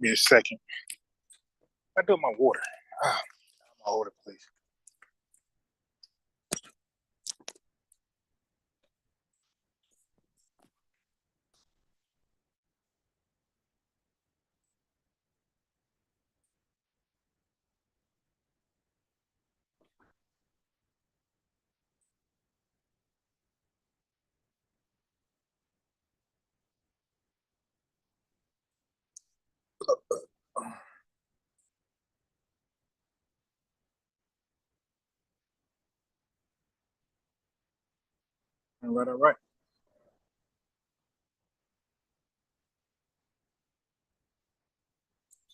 Give me a second. I do my water. My water, please. All right.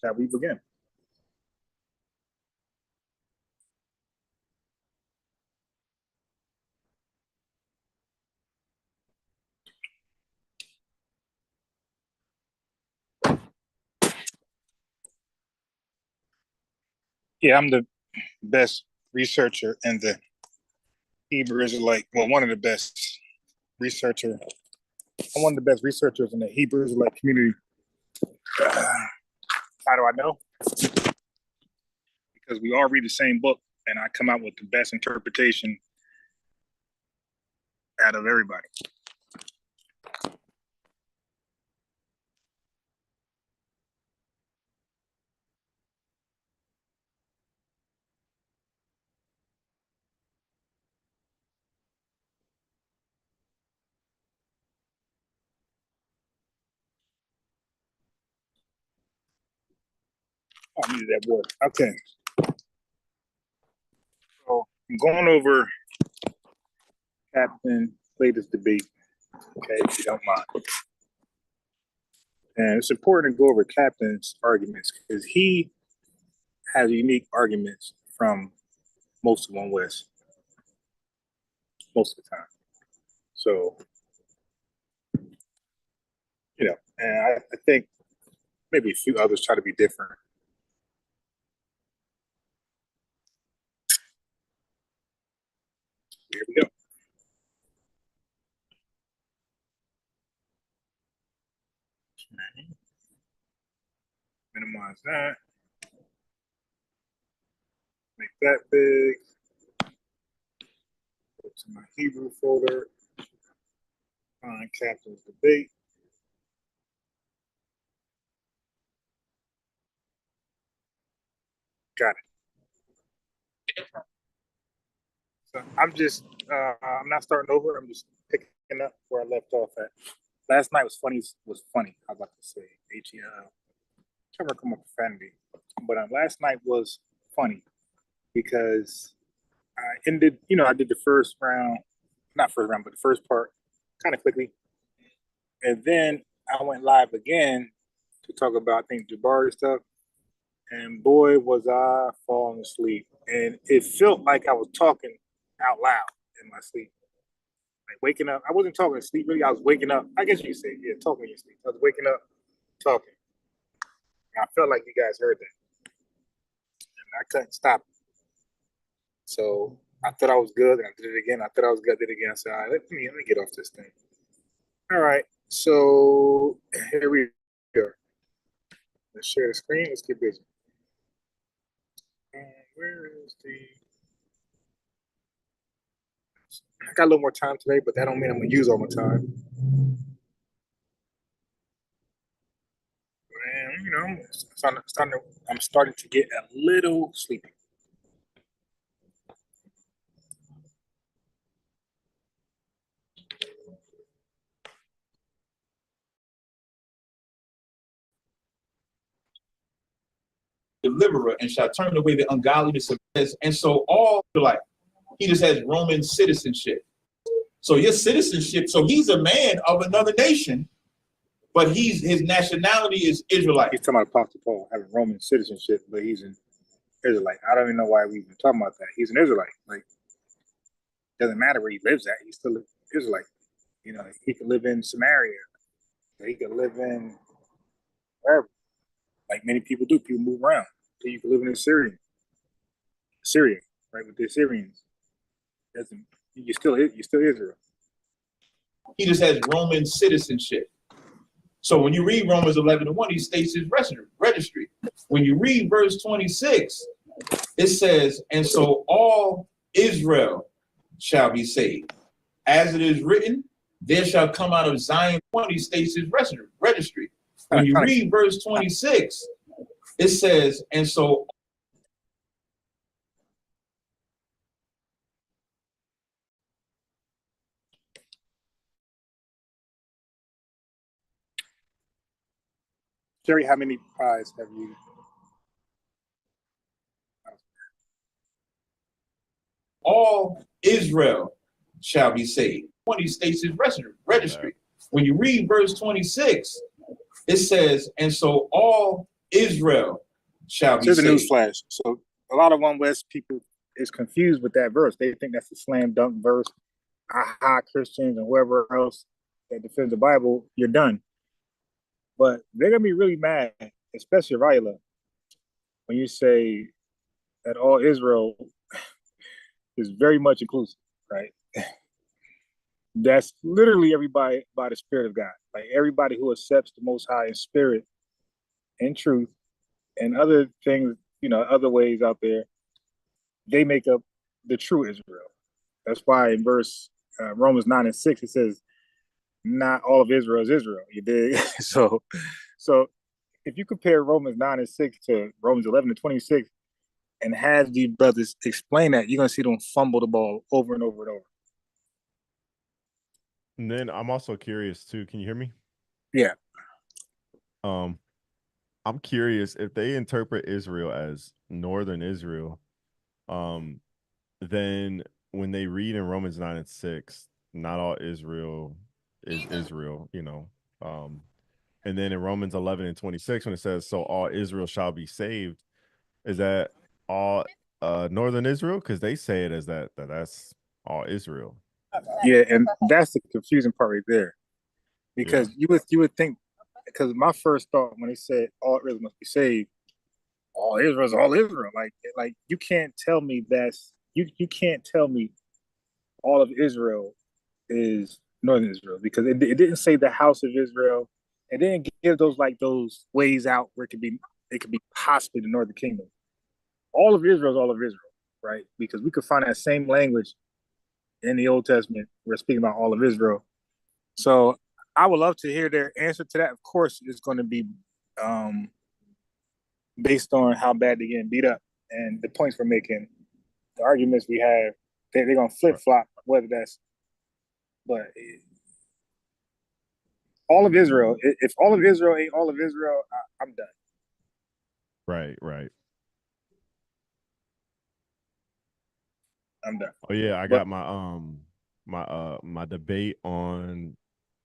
Shall we begin? Yeah, I'm the best researcher in the Hebrew Israelite. Well, one of the best researcher. I'm one of the best researchers in the Hebrew Israelite community. How do I know? Because we all read the same book, and I come out with the best interpretation out of everybody. I needed that water. Okay. So I'm going over Captain latest debate. Okay, if you don't mind. And it's important to go over Captain's arguments because he has unique arguments from most of One West, most of the time. So, and I think maybe a few others try to be different. Here we go. Minimize that. Make that big. Go to my Hebrew folder. Find Captain's debate. Got it. So I'm not starting over. I'm just picking up where I left off at. Last night was funny. I was about to say H-E-L. Trying to come up with profanity. But last night was funny because I ended, I did the first round, not first round, but the first part kind of quickly. And then I went live again to talk about, I think, Jabari stuff. And boy, was I falling asleep. And it felt like I was talking out loud in my sleep. Like waking up. I wasn't talking sleep, really. I was waking up. I guess you say, yeah, talking in your sleep. I was waking up, talking. And I felt like you guys heard that. And I couldn't stop it. So I thought I was good, and I did it again. I thought I was good, I did it again. I said, all right, let me get off this thing. All right, so here we go. Let's share the screen. Let's get busy. Where is the? I got a little more time today, but that don't mean I'm gonna use all my time. And I'm starting to get a little sleepy. Deliverer and shall turn away the ungodliness of his. And so all like he just has Roman citizenship. So his citizenship, so he's a man of another nation, but his nationality is Israelite. He's talking about Apostle Paul having Roman citizenship, but he's an Israelite. I don't even know why we even talking about that. He's an Israelite. Like, doesn't matter where he lives at. He's still an Israelite. He could live in Samaria. He could live in wherever. Like many people do. People move around. So you can live in Syria, right? With the Assyrians. You're still Israel. He just has Roman citizenship. So when you read Romans 11:1, he states his registry. When you read verse 26, it says, and so all Israel shall be saved. As it is written, there shall come out of Zion 20 states his registry. When you read verse 26, it says, and so Jerry, how many pies have you? all Israel shall be saved. 20 states his registry. When you read verse 26, it says, and so all Israel shall be Here's saved. the newsflash. So a lot of One West people is confused with that verse. They think that's a slam dunk verse. Aha, Christians and whoever else that defends the Bible, you're done. But they're gonna be really mad, especially Ryla, when you say that all Israel is very much inclusive, right? That's literally everybody by the Spirit of God. Like everybody who accepts the Most High in spirit and truth and other things, other ways out there, they make up the true Israel. That's why in verse Romans 9:6 it says, "Not all of Israel is Israel." You dig? so if you compare Romans 9:6 to Romans 11:26, and have these brothers explain that, you're gonna see them fumble the ball over and over and over. And then I'm also curious too. Can you hear me? Yeah. I'm curious if they interpret Israel as Northern Israel, then when they read in Romans 9:6, not all Israel is Israel, and then in Romans 11:26, when it says, so all Israel shall be saved, is that all Northern Israel? Because they say it as that's all Israel. Yeah, and that's the confusing part right there. Because you would think, because my first thought when they said all Israel must be saved, all Israel is all Israel. Like you can't tell me you can't tell me all of Israel is Northern Israel, because it didn't say the house of Israel. It didn't give those ways out where it could be possibly the Northern Kingdom. All of Israel is all of Israel, right? Because we could find that same language in the Old Testament. We're speaking about all of Israel. So I would love to hear their answer to that. Of course, it's going to be based on how bad they're getting beat up and the points we're making, the arguments we have. They're going to flip flop whether that's. But all of Israel, if all of Israel ain't all of Israel, I'm done. Right. I'm done. Oh yeah, I got my debate on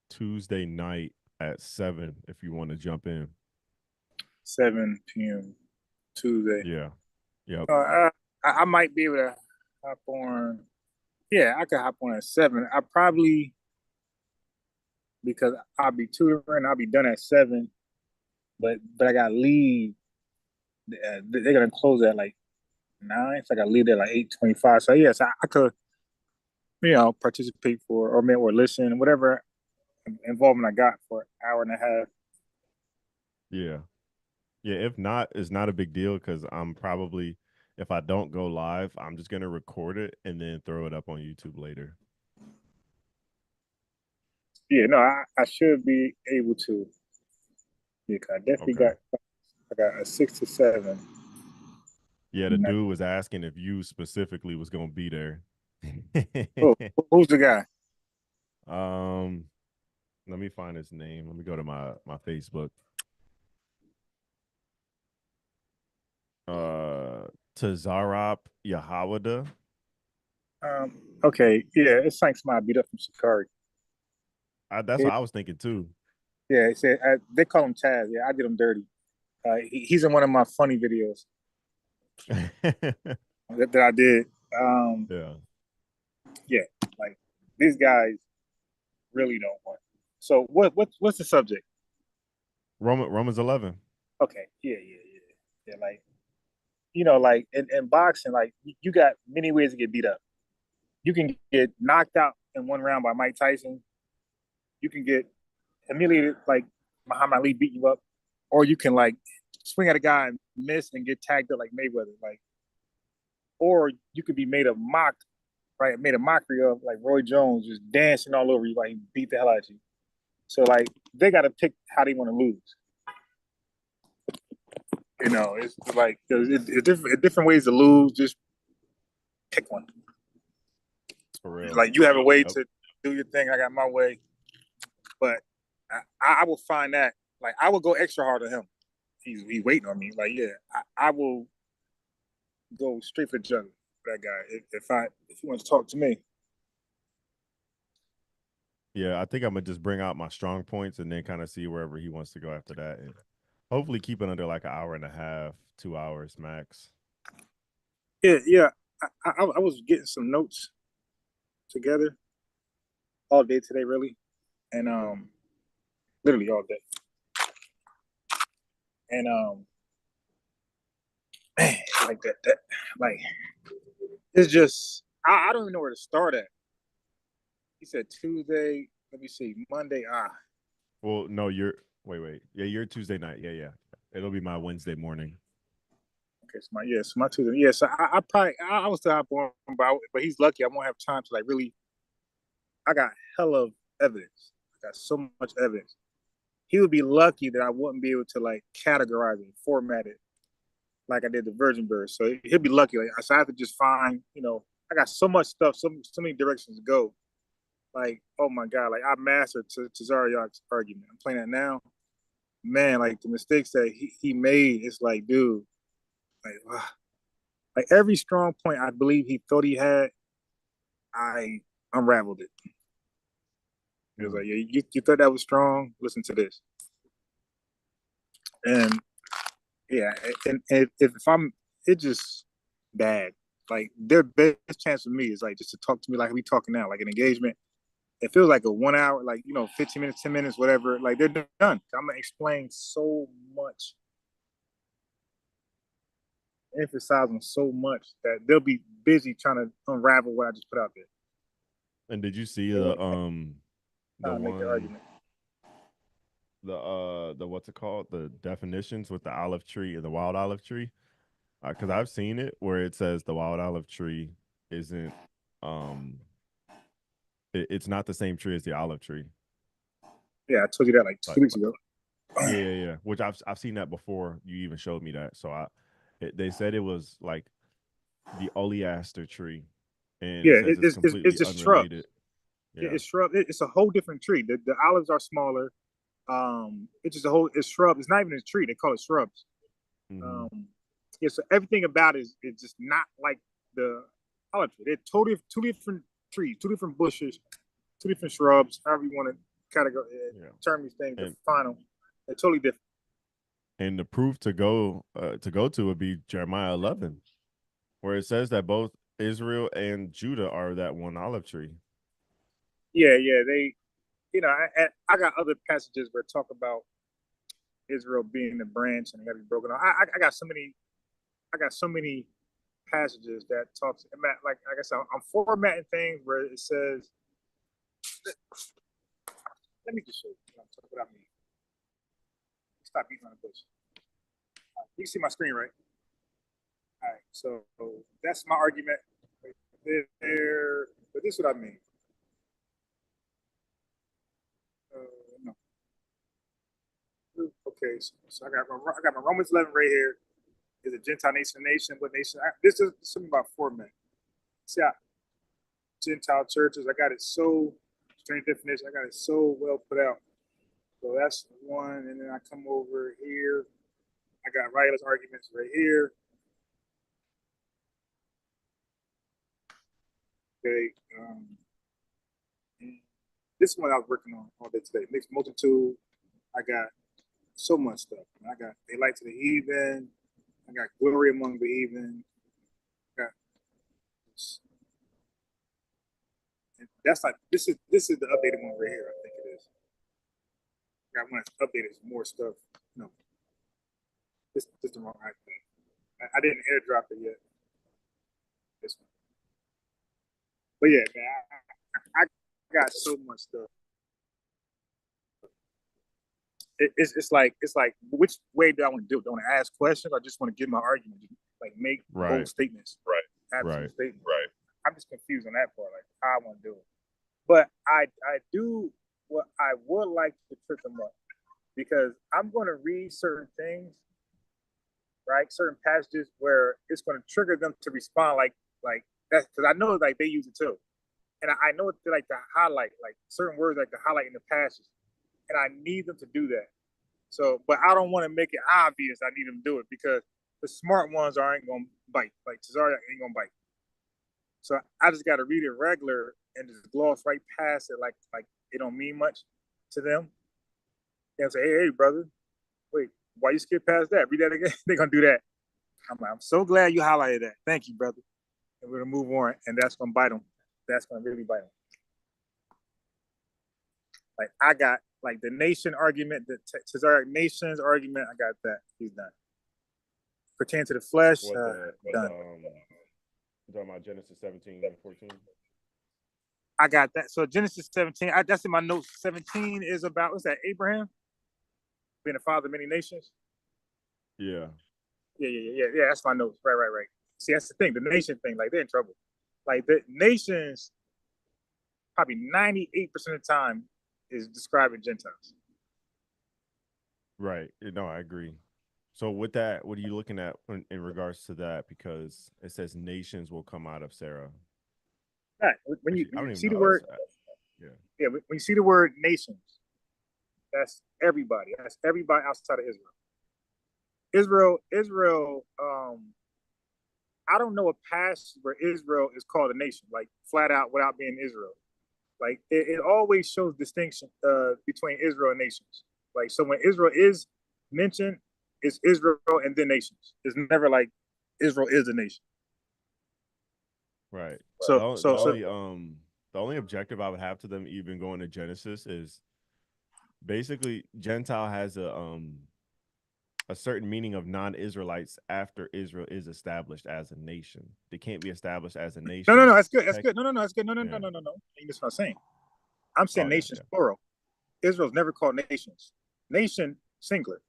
Tuesday night at 7. If you want to jump in, 7 p.m. Tuesday. Yeah. Yep. I might be able to hop on. Yeah, I could hop on at 7. I probably, because I'll be tutoring, I'll be done at 7. But I got to leave. They're gonna close at like 9, so I got to leave there like 8:25. So yes, I could, participate or listen, whatever involvement I got for an hour and a half. Yeah. If not, it's not a big deal, because I'm probably, if I don't go live, I'm just gonna record it and then throw it up on YouTube later. Yeah, no, I should be able to. Yeah, I definitely got a 6 to 7. Yeah, the dude was asking if you specifically was gonna be there. Oh, who's the guy? Let me find his name. Let me go to my Facebook. Tazarop Yahawada. Okay, yeah, it's like somebody beat up from Shikari. That's what I was thinking too. Yeah, it said, they call him Taz. Yeah, I did him dirty. He's in one of my funny videos that I did. Yeah, like these guys really don't want. So what's the subject? Romans 11. Okay, yeah. Like in boxing, like you got many ways to get beat up. You can get knocked out in one round by Mike Tyson. You can get humiliated like Muhammad Ali beat you up, or you can like swing at a guy and miss and get tagged up like Mayweather, like, or you could be made a mock, right? Made a mockery of like Roy Jones just dancing all over you, like he beat the hell out of you. So like they got to pick how they want to lose. You know, it's like it's different ways to lose. Just pick one. For real. Like you have a way Yep. to do your thing. I got my way, but I will find that. Like I will go extra hard on him. He's waiting on me. Like yeah, I will go straight for the jugular for that guy if he wants to talk to me. Yeah, I think I'm gonna just bring out my strong points and then kind of see wherever he wants to go after that, and hopefully keep it under like an hour and a half, 2 hours max. Yeah. I was getting some notes together all day today, really, and literally all day, and man, like that like it's just I don't even know where to start at. He said Tuesday. Let me see. Monday. Well, no, you're wait. Yeah, you're Tuesday night. Yeah. It'll be my Wednesday morning. Okay, so my Tuesday. Yeah, so I probably I was still hop on about, but he's lucky. I won't have time to like really. I got hella evidence. I got so much evidence. He would be lucky that I wouldn't be able to like categorize it, format it like I did the Virgin Bird. So he'll be lucky. Like, so I have to just find, I got so much stuff, so many directions to go. Like, oh my God, like I mastered Tazariak's argument. I'm playing that now. Man, like the mistakes that he made, it's like, dude, like, like every strong point I believe he thought he had, I unraveled it. It was like, yeah, you thought that was strong? Listen to this. And yeah, and if I'm, it just bad. Like their best chance for me is like just to talk to me like we talking now, like an engagement. It feels like a 1 hour, like 15 minutes, 10 minutes, whatever. Like they're done. I'm gonna explain so much, emphasize on so much that they'll be busy trying to unravel what I just put out there. And did you see They the won't trying to make their one argument. the what's it called, the definitions with the olive tree and the wild olive tree? Because I've seen it where it says the wild olive tree isn't um it's not the same tree as the olive tree. Yeah, I told you that like two Like, weeks ago. yeah. Which I've seen that before. You even showed me that. So they said it was like the oleaster tree, and it Yeah, says it's it's completely just shrubs. unrelated. Yeah. It's shrub. It's a whole different tree. The olives are smaller. It's just a whole. It's shrub. It's not even a tree. They call it shrubs. Mm-hmm. Um, yeah. So everything about it is just not like the olive tree. They're totally two different trees, two different bushes, two different shrubs. However you want to categorize, Yeah. term these things, And define them. They're totally different. and the proof to go to would be Jeremiah 11, where it says that both Israel and Judah are that one olive tree. Yeah. They, I got other passages where talk about Israel being the branch and it got to be broken off. I got so many. I got so many passages that talks like I said, I'm formatting things where it says. Let me just show you what I mean. Stop beating on the bush. You can see my screen, right? All right. So that's my argument right there. But this is what I mean. No. Okay. So I got my Romans 11 right here. Is a Gentile nation? What nation? This is something about format. See, Gentile churches. I got it so strange definition. I got it so well put out. So that's one, and then I come over here. I got Riley's arguments right here. Okay. This one I was working on all day today. Mixed multitude. I got so much stuff. I got they light to the heathen. I got glory among the heathen. I got that's like this is the updated one right here. I think it is. I got one updated more stuff. No, this is the wrong thing. I didn't airdrop it yet. This one, but yeah, man, I got so much stuff. it's like which way do I want to do it? Do I want to ask questions or just want to give my argument? Like make bold statements. Absolute statements. I'm just confused on that part, like how I want to do it. But I do what I would like to trip them up because I'm going to read certain things, right? Certain passages where it's going to trigger them to respond like that because I know like they use it too, and I know it's like to highlight like certain words like to highlight in the passage, and I need them to do that. So, but I don't want to make it obvious I need them to do it because the smart ones aren't going to bite. Like Cesaria ain't going to bite. So I just got to read it regular and just gloss right past it like it don't mean much to them. And say, hey, brother, wait, why you skip past that? Read that again. They're going to do that. I'm so glad you highlighted that. Thank you, brother. And we're going to move on, and that's going to bite them. That's going to really bite them. Like I got like the nation argument, the Cesaric nations argument. I got that. He's done. Pertaining to the flesh, done. You talking about Genesis 17 and 14? I got that. So Genesis 17, that's in my notes. 17 is about, what's that, Abraham? Being the father of many nations? Yeah. Yeah, that's my notes. Right. See, that's the thing, the nation thing, like they're in trouble. Like the nations, probably 98% of the time is describing Gentiles. Right. No, I agree. So with that, what are you looking at in regards to that? Because it says nations will come out of Sarah. Right. When you see the word, when you see the word nations, that's everybody. That's everybody outside of Israel. Israel. I don't know a passage where Israel is called a nation, like flat out without being Israel. Like it always shows distinction between Israel and nations. Like so, when Israel is mentioned, it's Israel and then nations. It's never like Israel is a nation. Right. So the only objective I would have to them even going to Genesis is basically Gentile has a certain meaning of non-Israelites after Israel is established as a nation. They can't be established as a nation. No, that's good. That's good. No, that's good. No. That's what I'm saying. I'm saying nations plural. Israel's never called nations. Nation singular.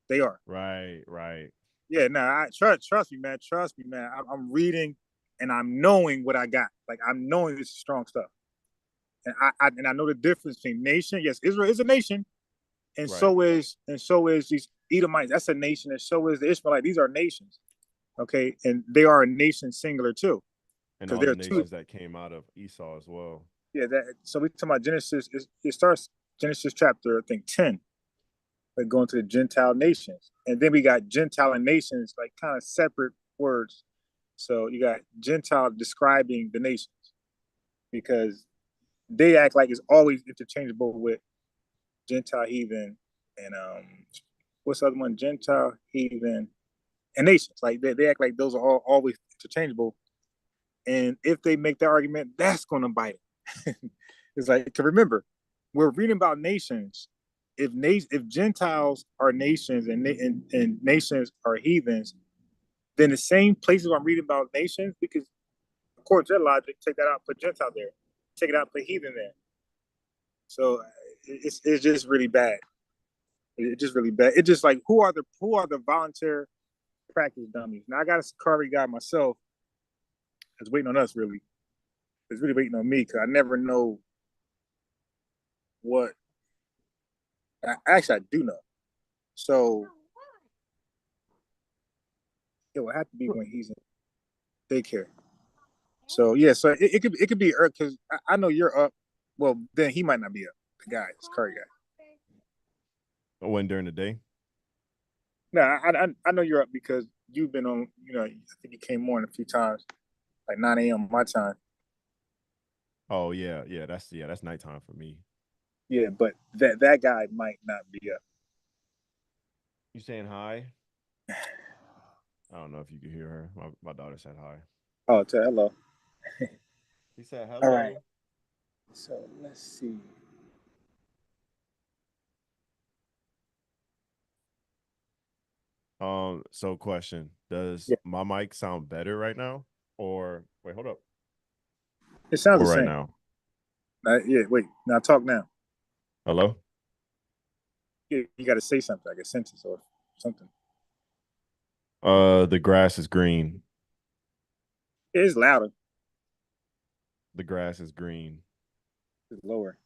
They are. Right. Yeah, trust me, man. Trust me, man. I'm reading and I'm knowing what I got. Like I'm knowing this is strong stuff. And I know the difference between nation. Yes, Israel is a nation, and so is these Edomites. That's a nation, and so is the Ishmaelite. These are nations. Okay, and they are a nation singular too. And all the nations that came out of Esau as well. Yeah, so we talking about Genesis. It starts Genesis chapter, I think 10. Like going to the Gentile nations, and then we got Gentile and nations, like kind of separate words. So you got Gentile describing the nations because they act like it's always interchangeable with Gentile, heathen, and what's the other one? Gentile, heathen, and nations. Like they act like those are all always interchangeable. And if they make that argument, that's going to bite it. It's like to remember, we're reading about nations. If Gentiles are nations and nations are heathens, then the same places I'm reading about nations, because according to their logic, take that out, put Gentile there, take it out, put heathen there. So it's just really bad. It's just really bad. It's just like who are the volunteer practice dummies? Now I got a Sakari guy myself that's waiting on us really. It's really waiting on me because I never know what. Actually, I do know. So it will have to be when he's in daycare. So yeah, so it could be because I know you're up. Well, then he might not be up. The guy, this Curry guy. When during the day? No, I know you're up because you've been on. I think you came on a few times, like 9 a.m. my time. Oh yeah, that's nighttime for me. Yeah, but that guy might not be up. You saying hi? I don't know if you can hear her. My daughter said hi. Oh, hello. He said hello. All right. So let's see. So question. Does my mic sound better right now? Or wait, hold up. It sounds the right same. Now. Wait. Now talk now. Hello? You got to say something, like a sentence or something. The grass is green. It is louder. The grass is green. It's lower.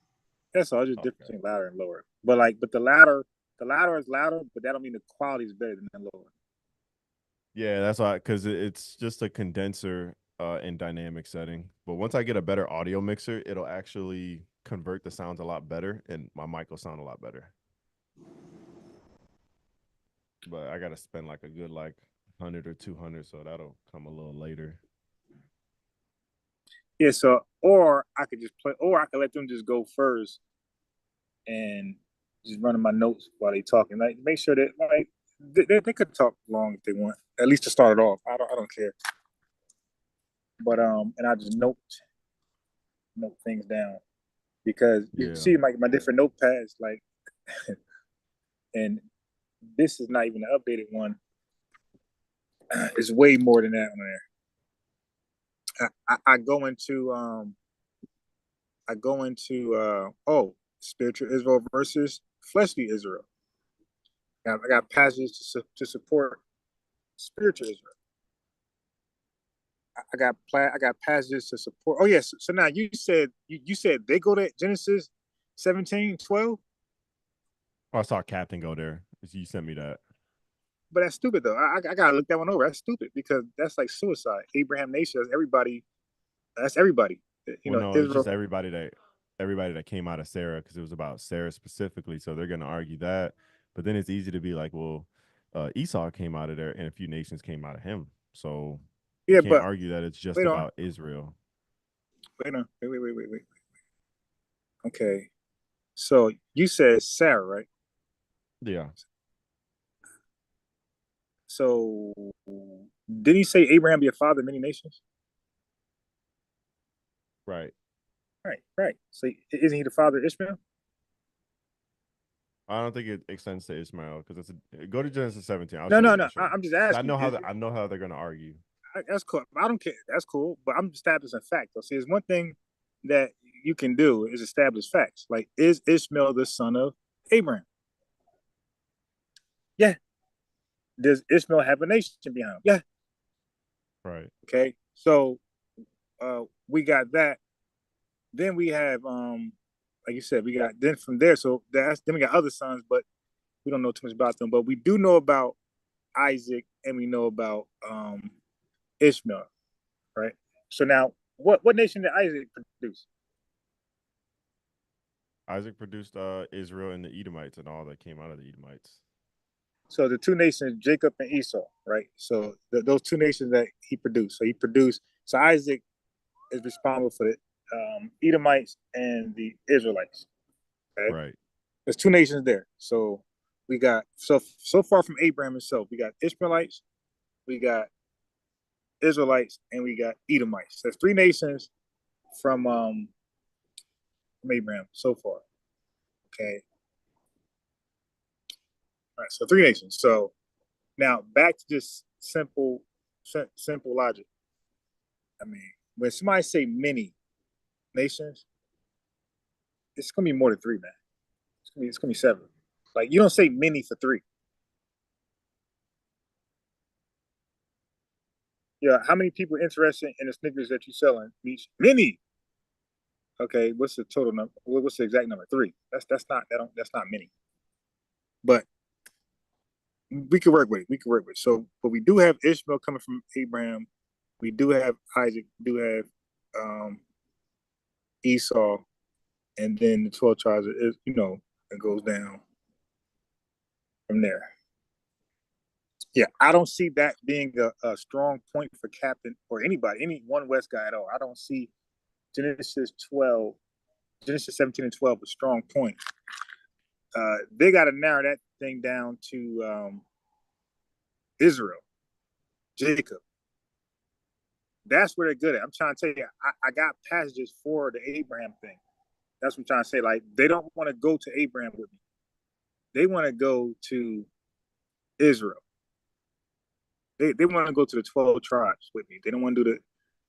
That's all. Just difference Okay. between louder and lower. But the louder is louder, but that don't mean the quality is better than the lower. Yeah, that's why, because it's just a condenser in dynamic setting. But once I get a better audio mixer, it'll actually convert the sounds a lot better, and my mic will sound a lot better. But I gotta spend like a good 100 or 200, so that'll come a little later. Yeah. So, or I could just play, or I could let them just go first and just running my notes while they talking. Like make sure that like they could talk long if they want, at least to start it off. I don't care. But and I just note things down because you Yeah. see my different notepads like, and this is not even an updated one. It's way more than that on there. I go into spiritual Israel versus fleshly Israel. I got passages to support spiritual Israel. I got passages to support. Oh yes. So now you said they go to Genesis 17:12, I saw Captain go there. You sent me that. but that's stupid though. I gotta look that one over. That's stupid because that's like suicide. Abraham nation. That's everybody. That's everybody. You Well, know no, it's Israel. just everybody that came out of Sarah, because it was about Sarah specifically. So they're gonna argue that. But then it's easy to be like, well, Esau came out of there, and a few nations came out of him. So you Yeah, can't but argue that it's just wait on. about Israel. Wait on. Wait. Okay. So you said Sarah, right? Yeah, So did he say Abraham be a father of many nations? right. Right. So isn't he the father of Ishmael? I don't think it extends to Ishmael because go to Genesis 17. I'll No, show no, you. no. I'll show you. I'm just 'Cause asking. I know how they're gonna argue. That's cool. I don't care. That's cool. But I'm establishing fact. Though. See, it's one thing that you can do is establish facts. Like, is Ishmael the son of Abraham? Yeah. Does Ishmael have a nation behind him? Yeah. Right. Okay. So we got that. Then we have like you said, we got then from there. So then we got other sons, but we don't know too much about them. But we do know about Isaac and we know about Ishmael, right? So now, what nation did Isaac produce? Isaac produced Israel and the Edomites and all that came out of the Edomites. So the two nations, Jacob and Esau, right? So those two nations that he produced. So he produced. So Isaac is responsible for the Edomites and the Israelites. Okay, Right. there's two nations there. So we got so far from Abraham himself, we got Ishmaelites, we got Israelites, and we got Edomites. So there's three nations from Abraham so far. Okay, all right. So three nations. So now back to just simple logic. I mean, when somebody say many nations, it's gonna be more than three, man. It's gonna be seven. Like you don't say many for three. Yeah, how many people interested in the sneakers that you're selling? Many. Okay, what's the total number? What's the exact number? Three. That's not many. But we could work with it. We could work with it. So, but we do have Ishmael coming from Abraham. We do have Isaac. We do have Esau, and then the 12 tribes. It goes down from there. Yeah, I don't see that being a strong point for captain or anybody, any one West guy at all. I don't see Genesis 12, Genesis 17 and 12 a strong point. They got to narrow that thing down to Israel, Jacob. That's where they're good at. I'm trying to tell you, I got passages for the Abraham thing. That's what I'm trying to say. Like, they don't want to go to Abraham with me. They want to go to Israel. They want to go to the 12 tribes with me. They don't want to do the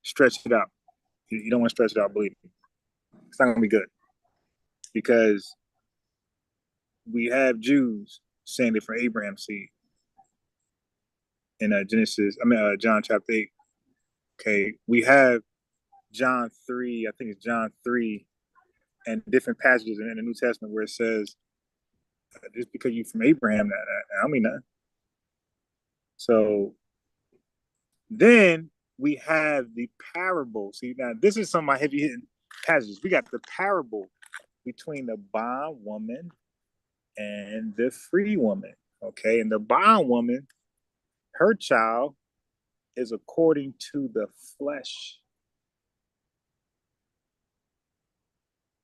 stretch it out. You don't want to stretch it out, believe me. It's not going to be good because we have Jews saying it for Abraham's seed in John chapter 8. Okay, we have John 3, I think it's John 3, and different passages in the New Testament where it says, just because you're from Abraham, I don't mean nothing. So then we have the parable. See, now this is some of my heavy hitting passages. We got the parable between the bondwoman and the free woman. Okay, and the bondwoman, her child is according to the flesh.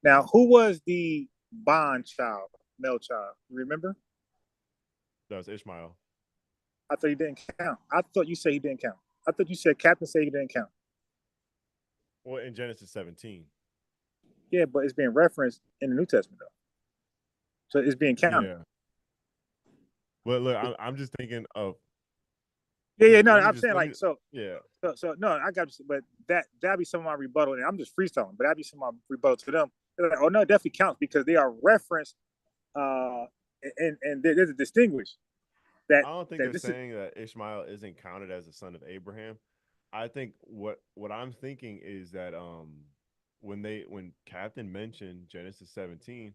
Now, who was the bond child, male child? Remember? That was Ishmael. I thought he didn't count. I thought you said he didn't count. I thought you said Captain said he didn't count. Well, in Genesis 17. Yeah, but it's being referenced in the New Testament, though. So it's being counted. Yeah. Well, look, I'm just thinking of. Yeah. No, I'm saying like so. Yeah. So no, I got you, but that'd be some of my rebuttal, and I'm just freestyling, but that'd be some of my rebuttal to them. They're like, oh no, it definitely counts because they are referenced, and there's a distinguish. That I don't think they're saying that Ishmael isn't counted as a son of Abraham. I think what I'm thinking is that when Captain mentioned Genesis 17,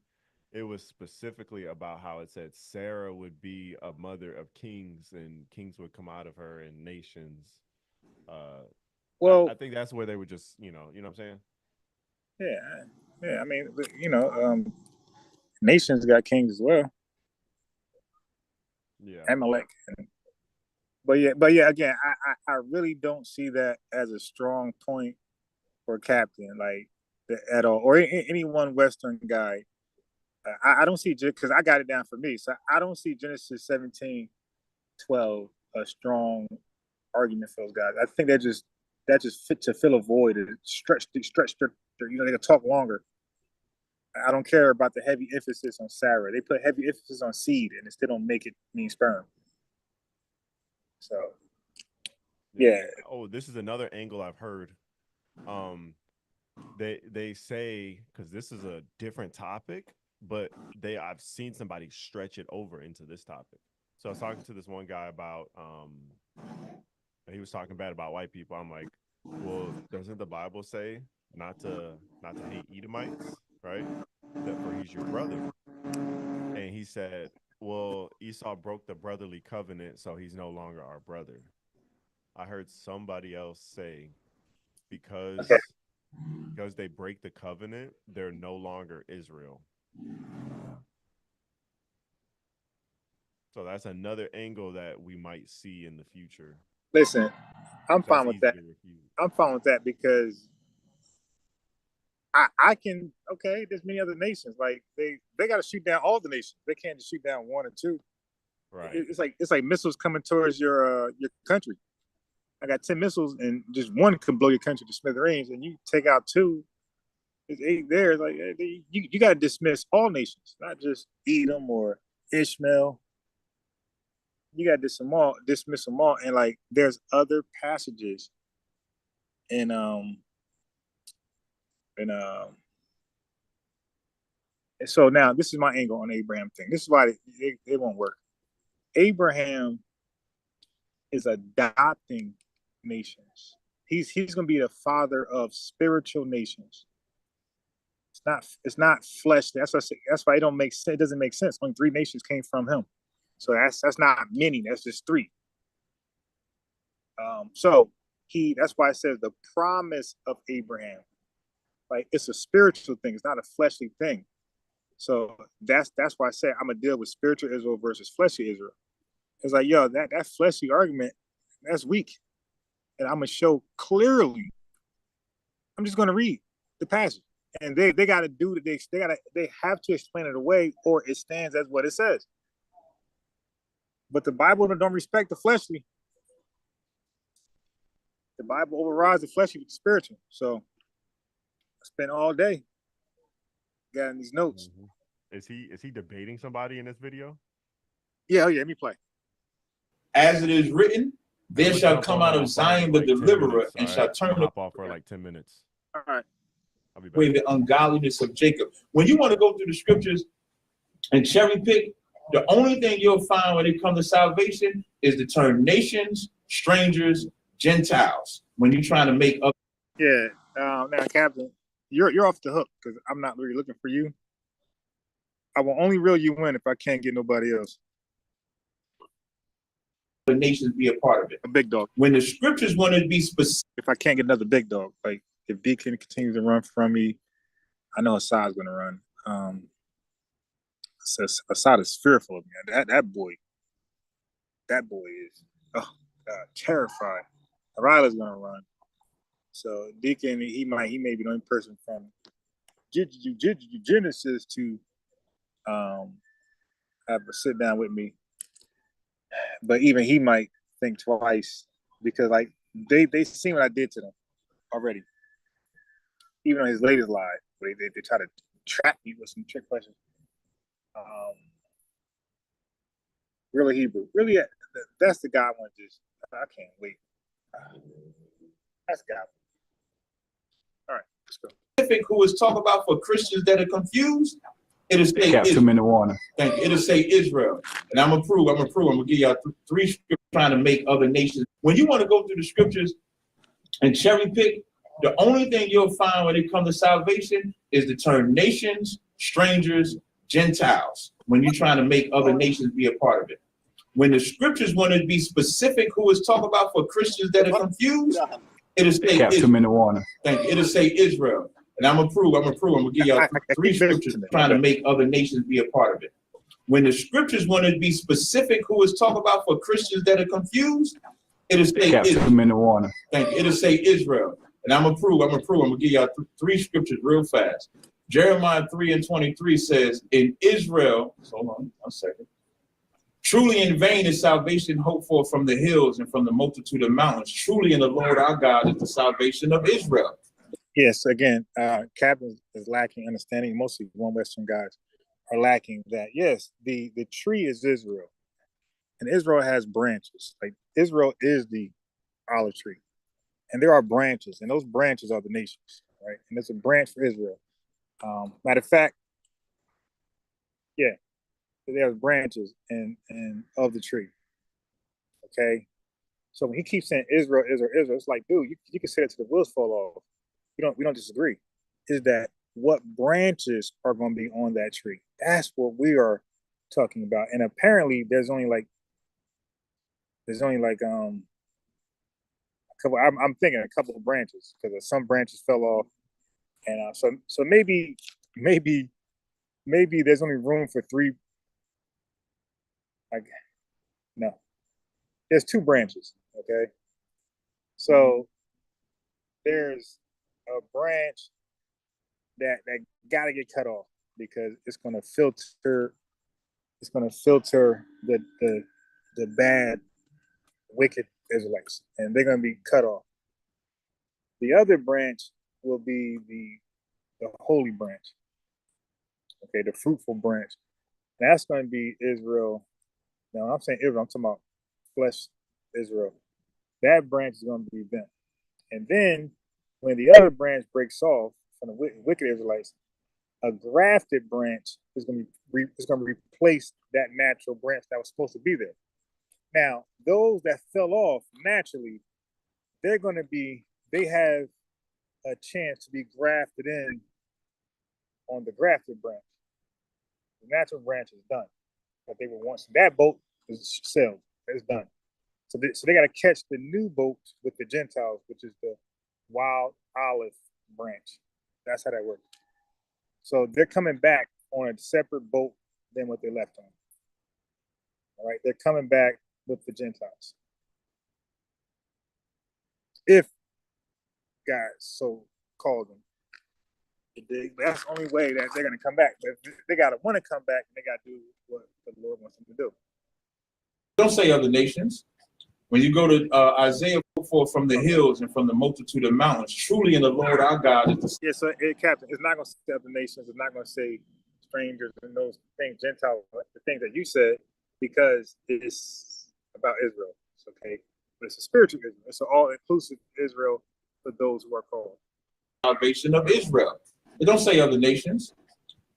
it was specifically about how it said Sarah would be a mother of kings and kings would come out of her and nations. Well, I think that's where they were just, you know what I'm saying? Yeah. I mean, nations got kings as well. Yeah. Amalek. But yeah, again, I really don't see that as a strong point for Captain, like at all, or any one Western guy. I don't see, because I got it down for me, so I don't see Genesis 17:12 a strong argument for those guys. I think that just fit to fill a void and stretch. They can talk longer. I don't care about the heavy emphasis on Sarah. They put heavy emphasis on seed, and it still don't make it mean sperm. So, yeah. Oh, this is another angle I've heard. They say, because this is a different topic, but I've seen somebody stretch it over into this topic. So I was talking to this one guy about he was talking bad about white people. I'm like, well, doesn't the Bible say not to hate Edomites, right? That for he's your brother. And he said, well, Esau broke the brotherly covenant, so he's no longer our brother. I heard somebody else say because they break the covenant, they're no longer Israel. So that's another angle that we might see in the future. Listen, I'm fine with that. I'm fine with that because I can, okay, there's many other nations. Like they got to shoot down all the nations. They can't just shoot down one or two. Right. It's like missiles coming towards your country. I got 10 missiles and just one can blow your country to smithereens, and you take out two. It's 8 there. It's like you got to dismiss all nations, not just Edom or Ishmael. You got to dismiss them all. And like there's other passages in and so now this is my angle on the Abraham thing. This is why it won't work. Abraham is adopting nations. He's going to be the father of spiritual nations. It's not fleshly. That's why it don't make sense. It doesn't make sense. Only 3 nations came from him. So that's not many. That's just 3. So that's why it says the promise of Abraham. Like it's a spiritual thing. It's not a fleshly thing. So that's why I say I'm gonna deal with spiritual Israel versus fleshly Israel. It's like, yo, that fleshly argument, that's weak. And I'm gonna show clearly. I'm just gonna read the passage. And they gotta do they have to explain it away, or it stands as what it says. But the Bible don't respect the fleshly. The Bible overrides the fleshly with the spiritual. So I spent all day getting these notes. Mm-hmm. Is he debating somebody in this video? Yeah, let me play. As it is written, there shall come out of Zion the deliverer, and shall turn hop off for like 10 minutes. All right. I'll be back. Away the ungodliness of Jacob. When you want to go through the scriptures and cherry pick, the only thing you'll find when it comes to salvation is the term nations, strangers, Gentiles. When you're trying to make up. Yeah. Now, Captain, you're off the hook because I'm not really looking for you. I will only reel you in if I can't get nobody else. The nations be a part of it. A big dog. When the scriptures want to be specific, if I can't get another big dog, like if Deacon continues to run from me, I know Assad's going to run. Assad is fearful of me. That boy is terrified. Arila's going to run. So Deacon, he may be the only person from Genesis to have a sit down with me. But even he might think twice because like they seen what I did to them already. Even on his latest live, where they try to trap me with some trick questions. Really Hebrew. Really, that's the guy I want to just. I can't wait. That's the guy. All right, let's go. Specific who is talk about for Christians that are confused, it'll say Captain 2 minute warning. Thank you. It'll say Israel. And I'm gonna give y'all three scriptures trying to make other nations. When you want to go through the scriptures and cherry pick, the only thing you'll find when it comes to salvation is the term nations, strangers, Gentiles. When you're trying to make other nations be a part of it. When the scriptures want to be specific who is talk about for Christians that are confused, it'll say Captain 2 minute warning. Thank you. It'll say Israel. And I'm gonna give y'all three scriptures trying to make other nations be a part of it. When the scriptures want to be specific who is talk about for Christians that are confused, it'll say Captain 2 minute warning. Thank you. It'll say Israel. And I'm gonna give y'all three scriptures real fast. Jeremiah 3:23 says, in Israel, hold on one second. Truly in vain is salvation hoped for from the hills and from the multitude of mountains. Truly in the Lord our God is the salvation of Israel. Yes, again, Captain is lacking understanding. Mostly one Western guys are lacking that. Yes, the tree is Israel, and Israel has branches. Like Israel is the olive tree, and there are branches, and those branches are the nations, right? And there's a branch for Israel. Matter of fact, yeah, there's branches and of the tree. Okay, so when he keeps saying Israel, Israel, Israel, it's like, dude, you can say that to the wheels fall off. We don't disagree. Is that what branches are going to be on that tree? That's what we are talking about. And apparently, there's only like a couple. I'm thinking a couple of branches because some branches fell off, and so maybe there's only room for three. Like, no, there's two branches. Okay, so there's a branch that got to get cut off because it's going to filter the bad, wicked Israelites, and they're going to be cut off. The other branch will be the holy branch. Okay, the fruitful branch. That's going to be Israel. Now, I'm saying Israel, I'm talking about flesh Israel. That branch is going to be bent. And then when the other branch breaks off from the wicked Israelites, a grafted branch is going to replace that natural branch that was supposed to be there. Now, those that fell off naturally, they have a chance to be grafted in on the grafted branch. The natural branch is done. But they were once that boat is sailed. It's done. So they got to catch the new boat with the Gentiles, which is the wild olive branch. That's how that works. So they're coming back on a separate boat than what they left on. All right, they're coming back with the Gentiles. If God so called them. That's the only way that they're going to come back. But they got to want to come back, and they got to do what the Lord wants them to do. Don't say other nations. When you go to Isaiah 4, from the hills and from the multitude of mountains, truly in the Lord our God is the. Yeah, so Captain, it's not going to say other nations. It's not going to say strangers and those things, Gentiles, the things that you said, because it's about Israel. It's okay, but it's a spiritual Israel. It's an all-inclusive Israel for those who are called. Salvation of Israel. It don't say other nations.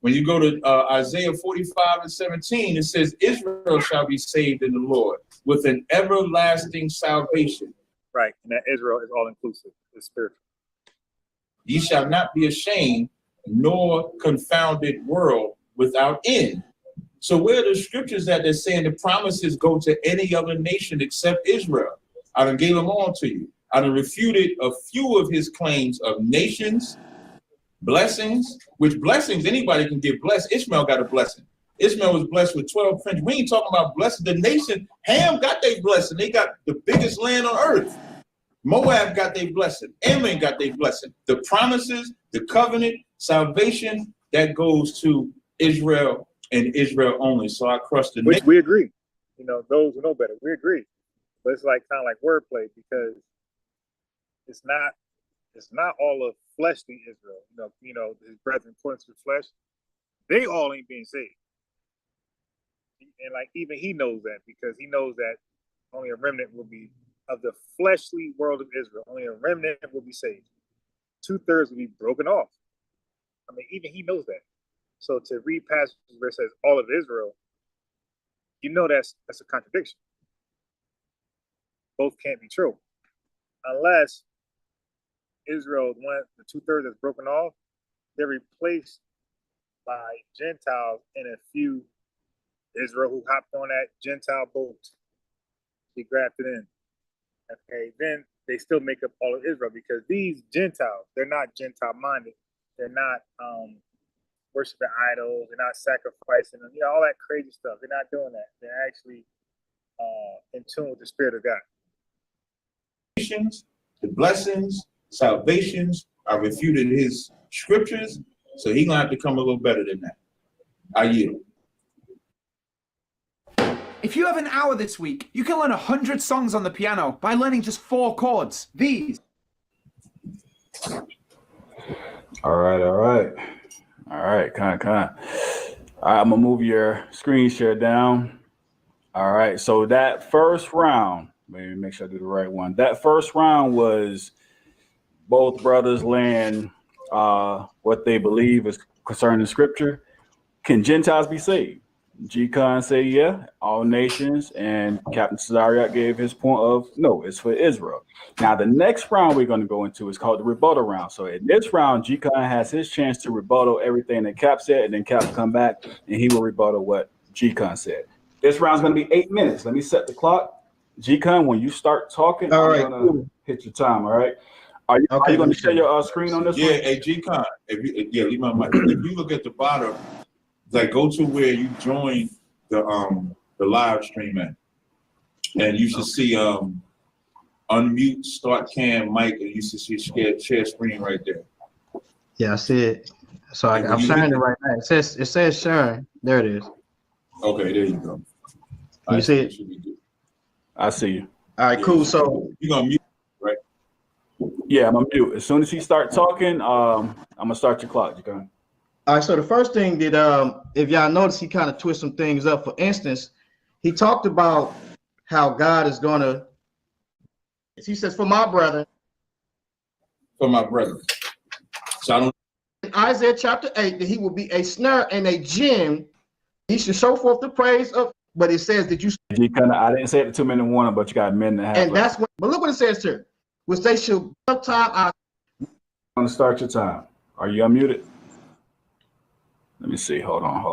When you go to Isaiah 45:17, it says, Israel shall be saved in the Lord with an everlasting salvation. Right. And that Israel is all inclusive. It's spiritual. Ye shall not be ashamed, nor confounded world without end. So where are the scriptures that they're saying the promises go to any other nation except Israel? I done gave them all to you. I done refuted a few of his claims of nations, blessings, which blessings anybody can get blessed. Ishmael got a blessing. Ishmael was blessed with 12 princes. We ain't talking about blessing. The nation, Ham got their blessing. They got the biggest land on earth. Moab got their blessing. Ammon got their blessing. The promises, the covenant, salvation, that goes to Israel and Israel only. So I crushed the Which we agree. You know, those who know better, we agree. But it's like kind of like wordplay because it's not all of fleshly Israel. You know, his brethren according to the flesh, they all ain't being saved. And like even he knows that because he knows that only a remnant will be of the fleshly world of Israel. Only a remnant will be saved. 2/3 will be broken off. I mean, even he knows that. So to read passages where it says all of Israel, you know that's a contradiction. Both can't be true. Unless Israel, the 2/3 that's broken off, they're replaced by Gentiles and a few Israel who hopped on that Gentile boat. He grafted in. Okay, then they still make up all of Israel because these Gentiles, they're not Gentile minded. They're not worshiping idols. They're not sacrificing them. You know, all that crazy stuff. They're not doing that. They're actually in tune with the Spirit of God. The blessings, salvations, I refuted his scriptures, so he's gonna have to come a little better than that. I yield. If you have an hour this week, you can learn 100 songs on the piano by learning just 4 chords. These. All right. Kind. All right, I'm gonna move your screen share down. All right, so that first round, maybe make sure I do the right one. That first round was both brothers laying what they believe is concerning scripture. Can Gentiles be saved? G-Con say yeah, all nations, and Captain Cesariot gave his point of no, it's for Israel. Now the next round we're going to go into is called the rebuttal round. So in this round, G-Con has his chance to rebuttal everything that Cap said, and then Cap come back and he will rebuttal what G-Con said. This round's going to be 8 minutes. Let me set the clock. G-Con, when you start talking, all I'm right, going to hit your time. All right. Are you going to share your screen on this Yeah, one? hey G-Con, leave my mic. If you look at the bottom, like go to where you join the live stream at, and you should see unmute, start cam, mic, and you should see share screen right there. Yeah, I see it. So I'm sharing it right now. It says sharing. There it is. Okay, there you go. You see it? I see you. All right, cool. So you're gonna mute, right? Yeah, I'm gonna mute. As soon as he start talking, I'm gonna start your clock. G-Con. all right, so the first thing that if y'all notice, he kind of twist some things up. For instance, he talked about how God is gonna. He says, "For my brother." For my brother. So I don't. In Isaiah chapter 8, that he will be a snare and a gem. He should show forth the praise of. But it says that you. G-Con, I didn't say it 2 minute warning, but you got a minute and a half. And that's what. But look what it says here, which they should sometime. I'm gonna start your time. Are you unmuted? Let me see. Hold on.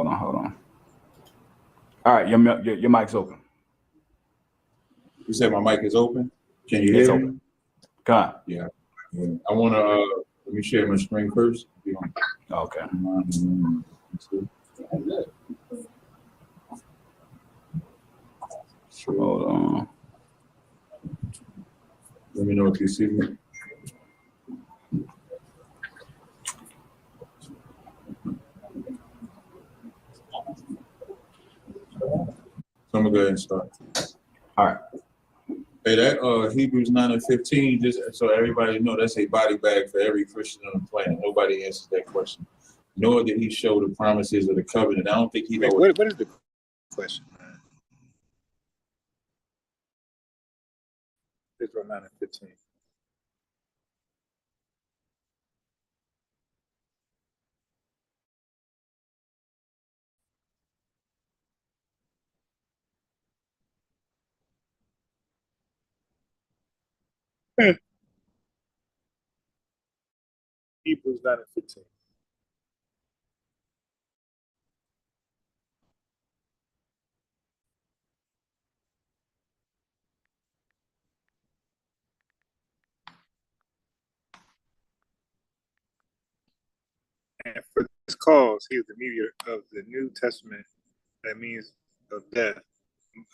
All right, your mic's open. You said my mic is open. Can you It's hear open. me? Come on. Yeah. I want to let me share my screen first. Okay. Hold on. Let me know if you see me. So I'm gonna go ahead and start. All right. Hey, that Hebrews 9:15, just so everybody know, that's a body bag for every Christian on the planet. Nobody answers that question. Nor did he show the promises of the covenant. I don't think he knows. What is the question? Israel 9:15. Hebrews 9 and 15. And for this cause, he is the mediator of the New Testament. That means of death.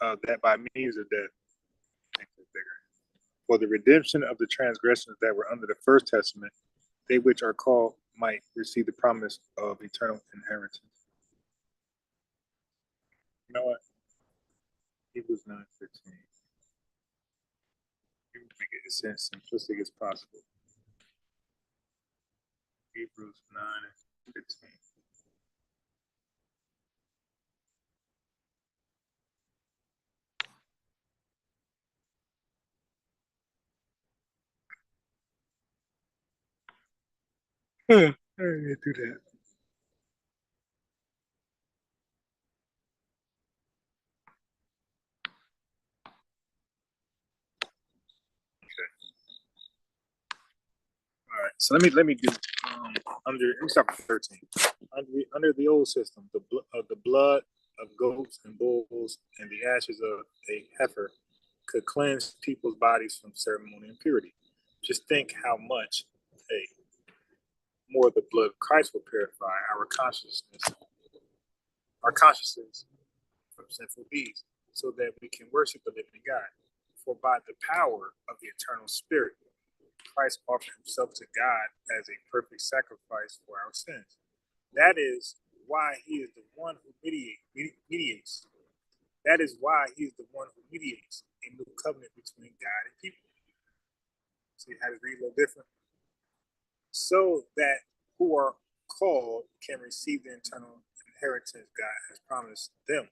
That by means of death. For the redemption of the transgressions that were under the first testament, they which are called might receive the promise of eternal inheritance. You know what? Hebrews 9:15. Make it as simplistic as possible. Hebrews 9:15. I didn't do that. All right, so let me do let me start with 13. Under the old system, the blood of goats and bulls and the ashes of a heifer could cleanse people's bodies from ceremonial impurity. Just think how much more the blood of Christ will purify our consciousness from sinful deeds, so that we can worship the living God. For by the power of the eternal Spirit, Christ offered himself to God as a perfect sacrifice for our sins. That is why he is the one who mediates. That is why he is the one who mediates a new covenant between God and people. See how to read a little different? So that who are called can receive the eternal inheritance God has promised them.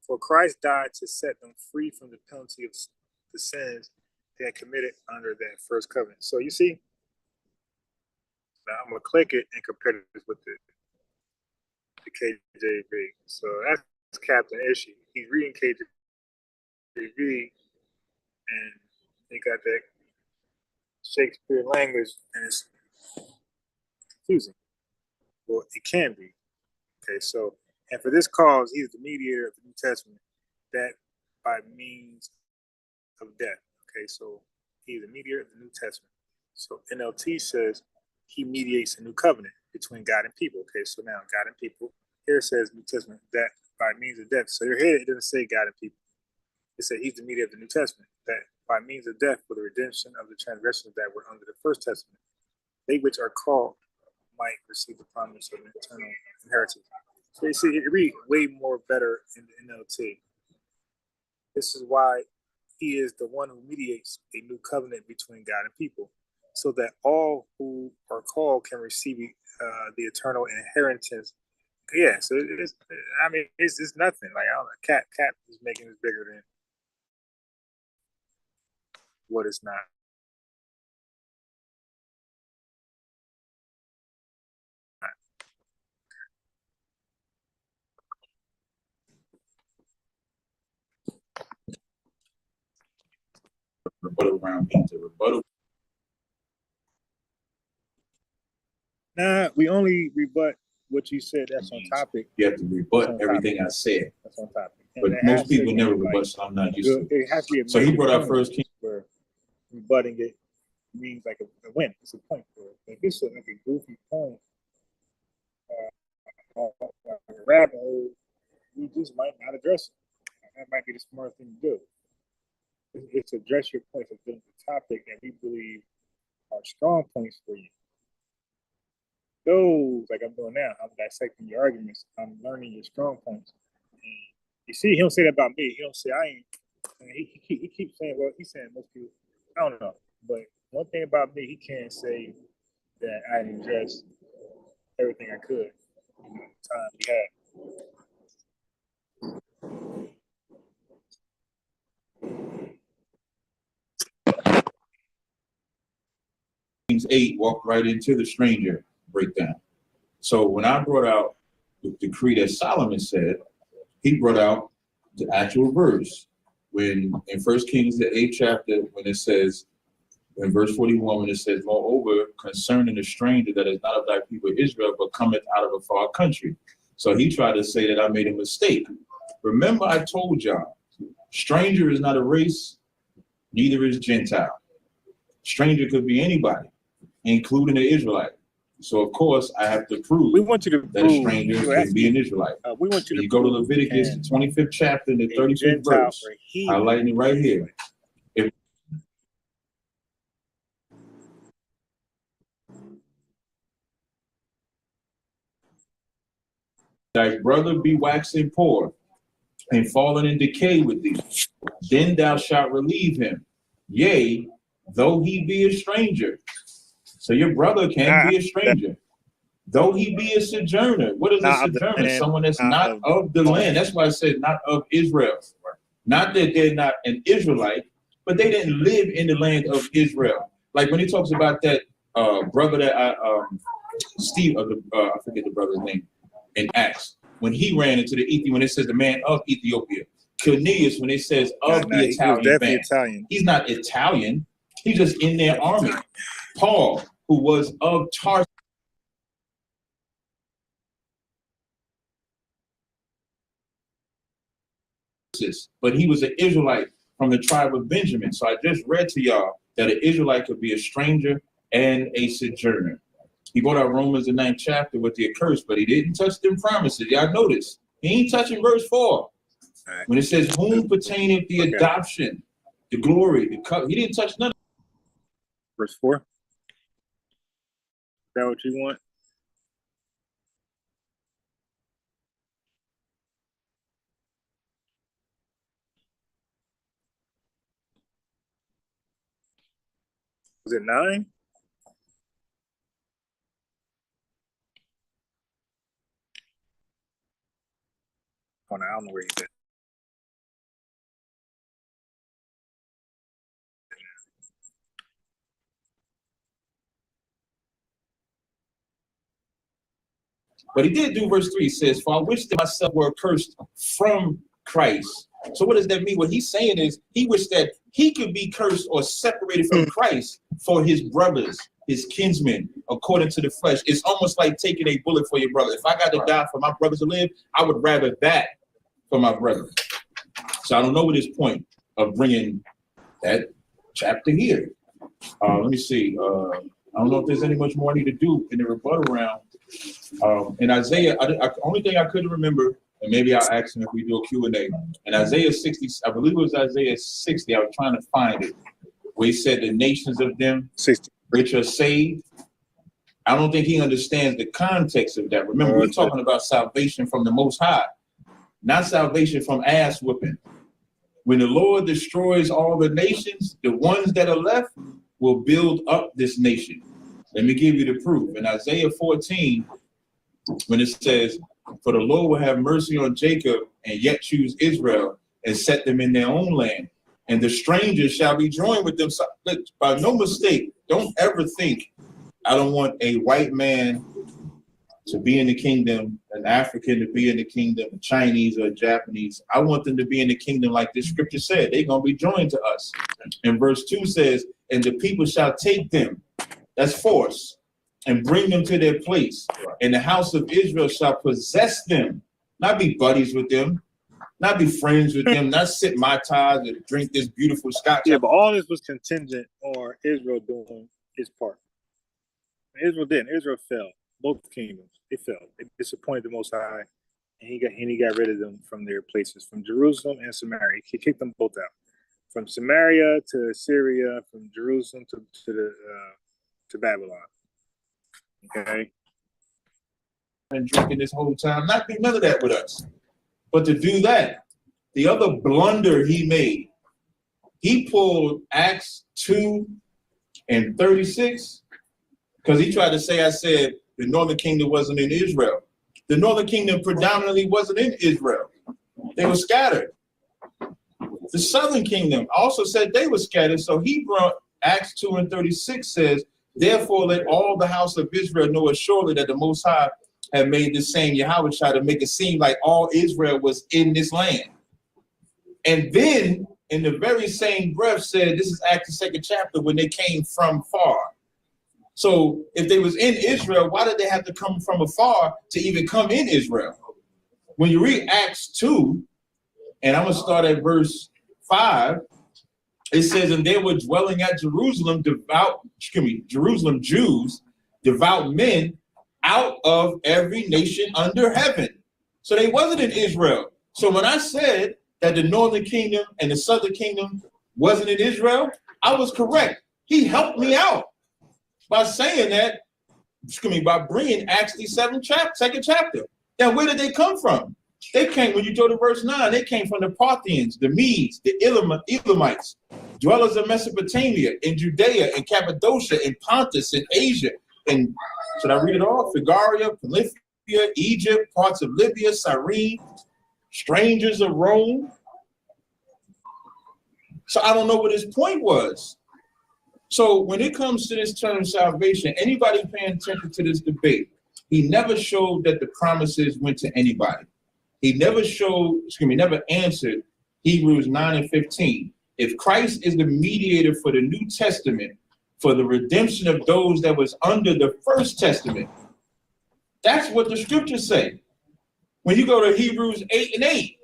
For Christ died to set them free from the penalty of the sins they had committed under that first covenant. So you see, now I'm gonna click it and compare this with the KJV. So that's Captain Issue. He's reading KJV and he got that Shakespeare language and it's confusing. Well, it can be. Okay, so and for this cause, he is the mediator of the New Testament, that by means of death. Okay, so he is the mediator of the New Testament. So NLT says he mediates a new covenant between God and people. Okay, so now God and people. Here it says New Testament, that by means of death. So here it doesn't say God and people. It said he's the mediator of the New Testament, that by means of death for the redemption of the transgressions that were under the first testament, they which are called might receive the promise of an eternal inheritance. So you see, it reads way more better in the NLT. This is why he is the one who mediates a new covenant between God and people, so that all who are called can receive the eternal inheritance. Yeah, so it's, I mean, it's nothing. Like, I don't know, Cat is making this bigger than what it's not. Rebuttal round means a rebuttal. Nah, we only rebut what you said. That's on topic. You have to rebut everything I said. That's on topic. But most people never rebut, so I'm not used to it. It has to be a so he brought out First King. Where rebutting it means like a win. It's a point. If it's like a goofy point, like a rabbit hole, we just might not address it. That might be the smart thing to do. It's to address your points of the topic that we believe are strong points for you. Those, like I'm doing now, I'm dissecting your arguments. I'm learning your strong points. And you see, he don't say that about me. He don't say I ain't. He keeps saying, well, he's saying most people. I don't know, but one thing about me, he can't say that I didn't address everything I could in the time we had. 8 walked right into the stranger breakdown. So when I brought out the decree that Solomon said, he brought out the actual verse when in 1 Kings the 8th chapter when it says In verse 41, when it says, moreover, concerning a stranger that is not of thy people Israel, but cometh out of a far country. So he tried to say that I made a mistake. Remember, I told y'all, stranger is not a race, neither is Gentile. Stranger could be anybody, including an Israelite. So, of course, I have to prove that a stranger can be an Israelite. We want you to go to Leviticus, the 25th chapter, the 35th verse, highlighting it right here. If thy brother be waxing poor and fallen in decay with thee, then thou shalt relieve him, yea, though he be a stranger. So your brother can be a stranger. Though he be a sojourner. What is a sojourner? Someone that's not of the land. That's why I said not of Israel. Not that they're not an Israelite, but they didn't live in the land of Israel. Like when he talks about that brother that Steve, I forget the brother's name in Acts, when he ran into the Ethiopia, when it says the man of Ethiopia. Cornelius, when it says of the Italian band. Italian. He's not Italian. He's just in their army. Paul, who was of Tarsus, but he was an Israelite from the tribe of Benjamin. So I just read to y'all that an Israelite could be a stranger and a sojourner. He brought out Romans the 9th chapter with the accursed, but he didn't touch them promises. Y'all notice he ain't touching verse 4 when it says, "Whom pertaineth the adoption, the glory, the covenant." He didn't touch none. Verse 4. Is that what you want? Was it 9? Oh, no, I don't know where he's at. But he did do verse 3. He says, "For I wish that myself were accursed from Christ." So what does that mean? What he's saying is he wished that he could be cursed or separated from Christ for his brothers, his kinsmen, according to the flesh. It's almost like taking a bullet for your brother. If I got to die for my brothers to live, I would rather that for my brother. So I don't know what his point of bringing that chapter here. Let me see. I don't know if there's any much more I need to do in the rebuttal round. In Isaiah, only thing I couldn't remember, and maybe I'll ask him if we do a Q&A. In Isaiah 60, I believe it was Isaiah 60, I was trying to find it, where he said the nations of them 60. which are saved. I don't think he understands the context of that. Remember, we're talking about salvation from the Most High, not salvation from ass whooping. When the Lord destroys all the nations, the ones that are left will build up this nation. Let me give you the proof. In Isaiah 14, when it says, "For the Lord will have mercy on Jacob and yet choose Israel and set them in their own land. And the strangers shall be joined with them." So, by no mistake, don't ever think I don't want a white man to be in the kingdom, an African to be in the kingdom, a Chinese or a Japanese. I want them to be in the kingdom like this scripture said. They're going to be joined to us. And verse 2 says, "And the people shall take them," that's force, "and bring them to their place. And the house of Israel shall possess them," not be buddies with them, not be friends with them, not sit my ties and drink this beautiful scotch. Yeah, but all this was contingent on Israel doing his part. Israel didn't. Israel fell. Both kingdoms, they fell. They disappointed the Most High, and he got rid of them from their places, from Jerusalem and Samaria. He kicked them both out, from Samaria to Syria, from Jerusalem to Babylon. Okay. And drinking this whole time, not do none of that with us. But to do that, the other blunder he made, he pulled Acts 2 and 36, because he tried to say, I said the northern kingdom wasn't in Israel. The northern kingdom predominantly wasn't in Israel. They were scattered. The southern kingdom also said they were scattered. So he brought Acts 2 and 36 says, "Therefore let all the house of Israel know assuredly that the Most High had made this same Yahweh try to make it seem like all Israel was in this land." And then in the very same breath said, this is Acts the 2nd chapter, when they came from far. So if they was in Israel, why did they have to come from afar to even come in Israel? When you read Acts 2, and I'm going to start at verse 5, it says, and they were dwelling at Jerusalem, Jerusalem Jews, devout men out of every nation under heaven. So they wasn't in Israel. So when I said that the northern kingdom and the southern kingdom wasn't in Israel, I was correct. He helped me out by saying that, by bringing Acts the 2nd chapter. Now, where did they come from? They came, when you go to verse 9, they came from the Parthians, the Medes, the Elamites, dwellers of Mesopotamia, in Judea, in Cappadocia, in Pontus, in Asia, and should I read it all? Phrygia, Pamphylia, Egypt, parts of Libya, Cyrene, strangers of Rome. So I don't know what his point was. So when it comes to this term salvation, anybody paying attention to this debate, he never showed that the promises went to anybody. He never never answered Hebrews 9 and 15. If Christ is the mediator for the New Testament, for the redemption of those that was under the First Testament, that's what the scriptures say. When you go to Hebrews 8 and 8,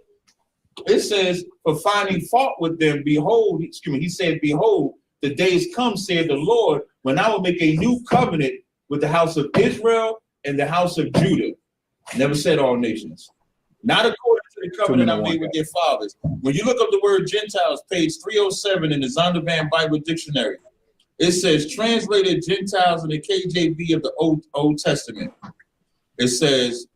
it says, for finding fault with them, behold, he said, behold, the days come, saith the Lord, when I will make a new covenant with the house of Israel and the house of Judah. Never said all nations. Not according to the covenant I made with their fathers. When you look up the word Gentiles, page 307 in the Zondervan Bible Dictionary, it says translated Gentiles in the KJV of the Old Testament. It says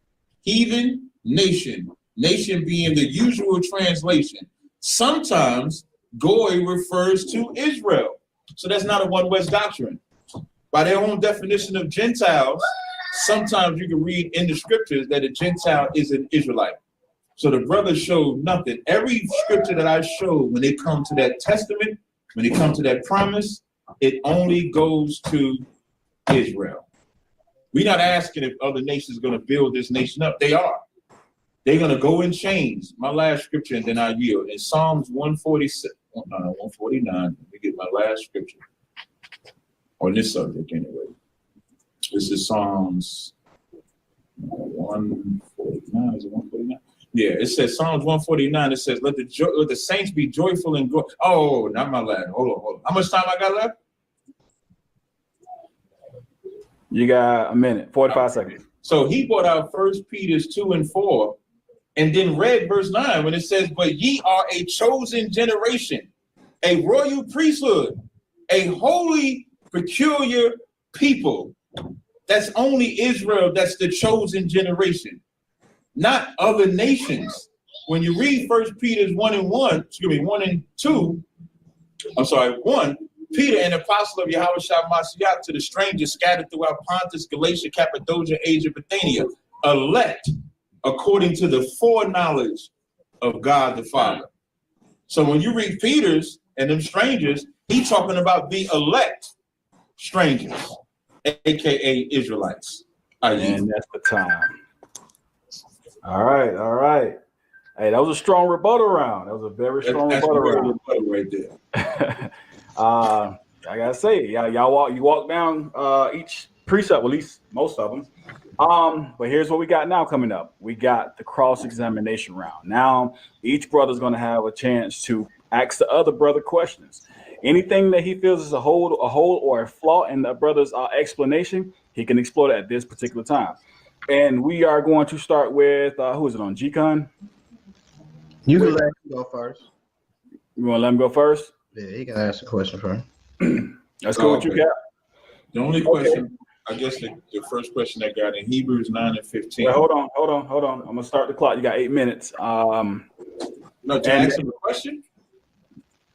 heathen, nation being the usual translation. Sometimes Goy refers to Israel. So that's not a one West doctrine. By their own definition of Gentiles, sometimes you can read in the scriptures that a Gentile is an Israelite. So the brother showed nothing. Every scripture that I showed, when it comes to that testament, when it comes to that promise, it only goes to Israel. We're not asking if other nations are going to build this nation up. They are. They're going to go in chains. My last scripture, and then I yield. In Psalms 149, let me get my last scripture on this subject anyway. This is Psalms 149. Is it 149? Yeah, it says Psalms 149. It says, let the saints be joyful and go. Oh, not my last. Hold on. How much time I got left? You got a minute, 45 seconds. So he brought out 1 Peter 2 and 4, and then read verse 9 when it says, but ye are a chosen generation, a royal priesthood, a holy, peculiar people. That's only Israel. That's the chosen generation, not other nations. When you read 1 Peter 1 and 2, 1, Peter, an apostle of Yahweh Shah Mashiach, to the strangers scattered throughout Pontus, Galatia, Cappadocia, Asia, Bithynia, elect according to the foreknowledge of God the Father. So when you read Peter's and them strangers, he's talking about the elect strangers, aka Israelites. And that's the time. All right. Hey, that was a strong rebuttal round. That was a very strong rebuttal round right there. I gotta say, y'all walk down each precept, at least most of them. But here's what we got now coming up. We got the cross-examination round. Now, each brother's gonna have a chance to ask the other brother questions. Anything that he feels is a hole or a flaw in the brother's explanation, he can explore that at this particular time. And we are going to start with who is it on? G-Con? You can let him go first. You want to let him go first? Yeah, he can ask a question first. That's cool. What you got? The only question, I guess, the first question I got in Hebrews 9 and 15. Wait, hold on. I'm gonna start the clock. You got 8 minutes. No, to ask him a question.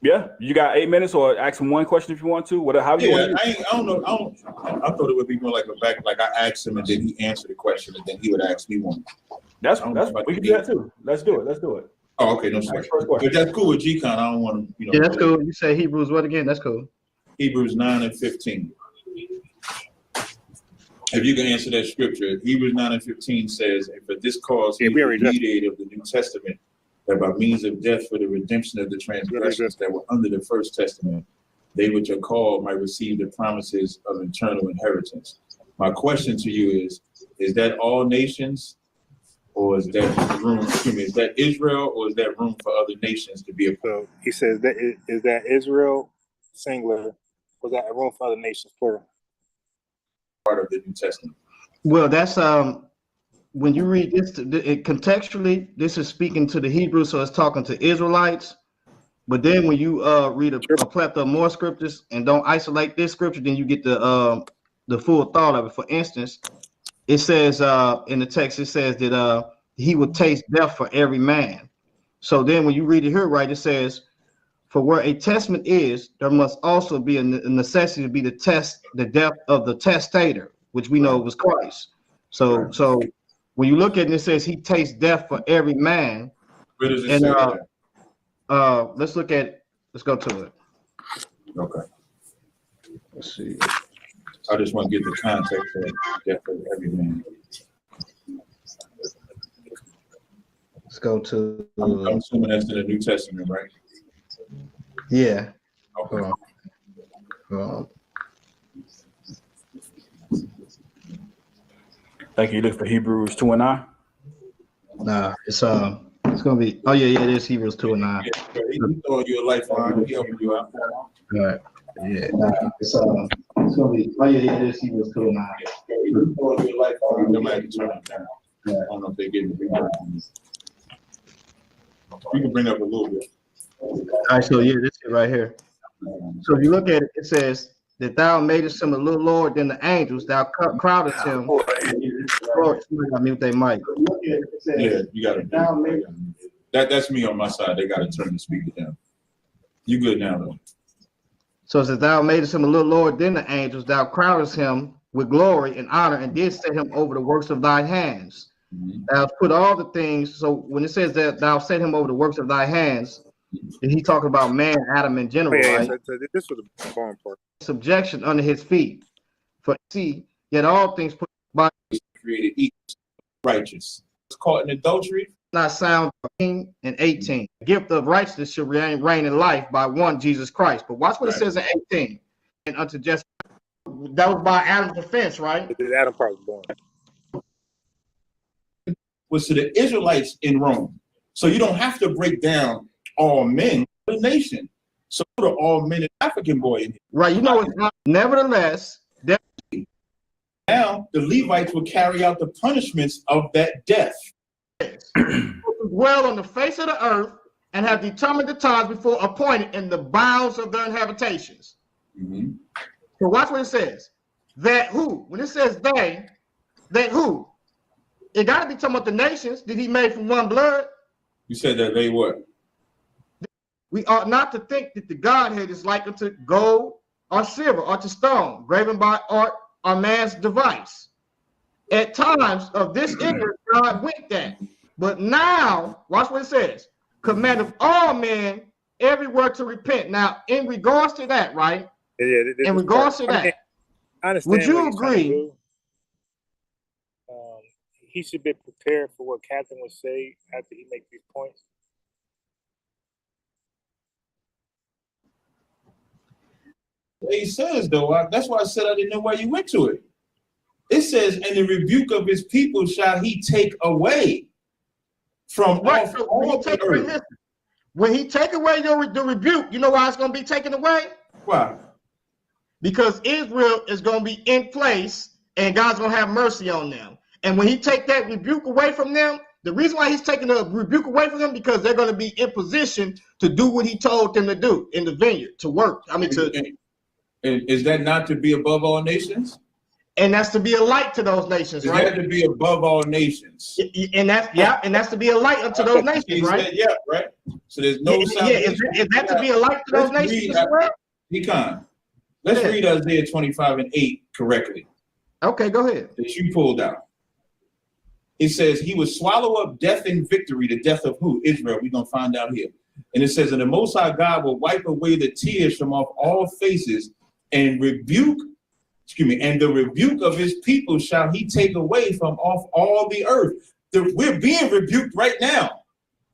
Yeah, you got 8 minutes, or ask him one question if you want to. How you want to? I don't know. I thought it would be more like I asked him and then he answered the question and then he would ask me one. That's we can do that too. Let's do it. Oh, okay, no sweat. But that's cool with G-Con. I don't want to, Yeah, that's cool. You say Hebrews what again? That's cool. Hebrews 9 and 15. If you can answer that scripture, Hebrews 9 and 15 says, and for this cause, he is the mediator of the New Testament, that by means of death for the redemption of the transgressions that were under the first testament, they which are called might receive the promises of eternal inheritance. My question to you is that all nations, or is that room, is that Israel, or is that room for other nations to be a part? So he says that is that Israel singular, or is that a room for other nations plural? Part of the New Testament. Well, that's when you read this contextually, this is speaking to the Hebrews, so it's talking to Israelites. But then when you read a plethora of more scriptures and don't isolate this scripture, then you get the full thought of it. For instance, it says in the text, it says that he would taste death for every man. So then when you read it here, right, it says, for where a testament is, there must also be a necessity to be the death of the testator, which we know was Christ. So when you look at it, it says he tastes death for every man. Where does it say that? Let's look at it. Let's go to it. Okay. Let's see. I just want to get the context of death of every man. Let's go to. I'm assuming that's in the New Testament, right? Yeah. Okay. Thank you. Look for Hebrews 2:9. Nah, it's gonna be. Oh yeah, it is Hebrews 2:9. Yeah, he throwing you a lifeline. He helping you out. Right. Yeah. Nah, it's gonna be. Oh yeah, it is Hebrews 2:9. He throwing you a lifeline. Nobody can turn it down. I don't know if they get it. We can bring up a little bit. All right, so yeah, this is right here. So if you look at it, it says that thou madest him a little lower than the angels, thou crowdest him. Lord, somebody got mute their mic. Yeah, you got to. That's me on my side. They got to turn the speaker down. You good now, though? So it says, thou madest him a little lower than the angels, thou crowdest him with glory and honor, and did set him over the works of thy hands. Thou hast put all the things. So when it says that thou set him over the works of thy hands, and he talking about man, Adam in general, right? So this was the important part. Subjection under his feet. For see, yet all things put by created equal, righteous. It's caught in adultery. Not sound 15 and 18. The gift of righteousness shall reign in life by one Jesus Christ. But watch what it says in 18. And unto just that was by Adam's offense, right? The Adam part was born. Was to the Israelites in Rome. So you don't have to break down all men, the nation. So the all men and African boy in here. Right, you know it's not. Nevertheless, now the Levites will carry out the punishments of that death. Dwell on the face of the earth and have determined the times before appointed in the bounds of their habitations. So watch what it says. That who? When it says they, that who? It got to be talking about the nations that he made from one blood. You said that they what? We ought not to think that the Godhead is like unto gold or silver or to stone, graven by art or man's device. At times of this ignorance, God went that. But now, watch what it says. Command of all men everywhere to repent. Now, in regards to that, right? Yeah, in regards to that, I understand. Would you agree? He should be prepared for what Captain would say after he makes these points. He says, though, that's why I said I didn't know why you went to it. It says, and the rebuke of his people shall he take away from off so all the earth. When he take away the rebuke, you know why it's going to be taken away? Why? Because Israel is going to be in place and God's going to have mercy on them. And when he take that rebuke away from them, the reason why he's taking the rebuke away from them, because they're going to be in position to do what he told them to do in the vineyard, to work. I mean, and is that not to be above all nations? And that's to be a light to those nations, right? That to be above all nations. And that's and that's to be a light unto those nations, right? Yeah, right. So there's no is that to be a light to those nations as well? Let's read Isaiah 25:8 correctly. Okay, go ahead. That you pulled out. It says he would swallow up death in victory. The death of who? Israel. We're gonna find out here. And it says, and the Most High God will wipe away the tears from off all faces and rebuke. And the rebuke of his people shall he take away from off all the earth. We're being rebuked right now.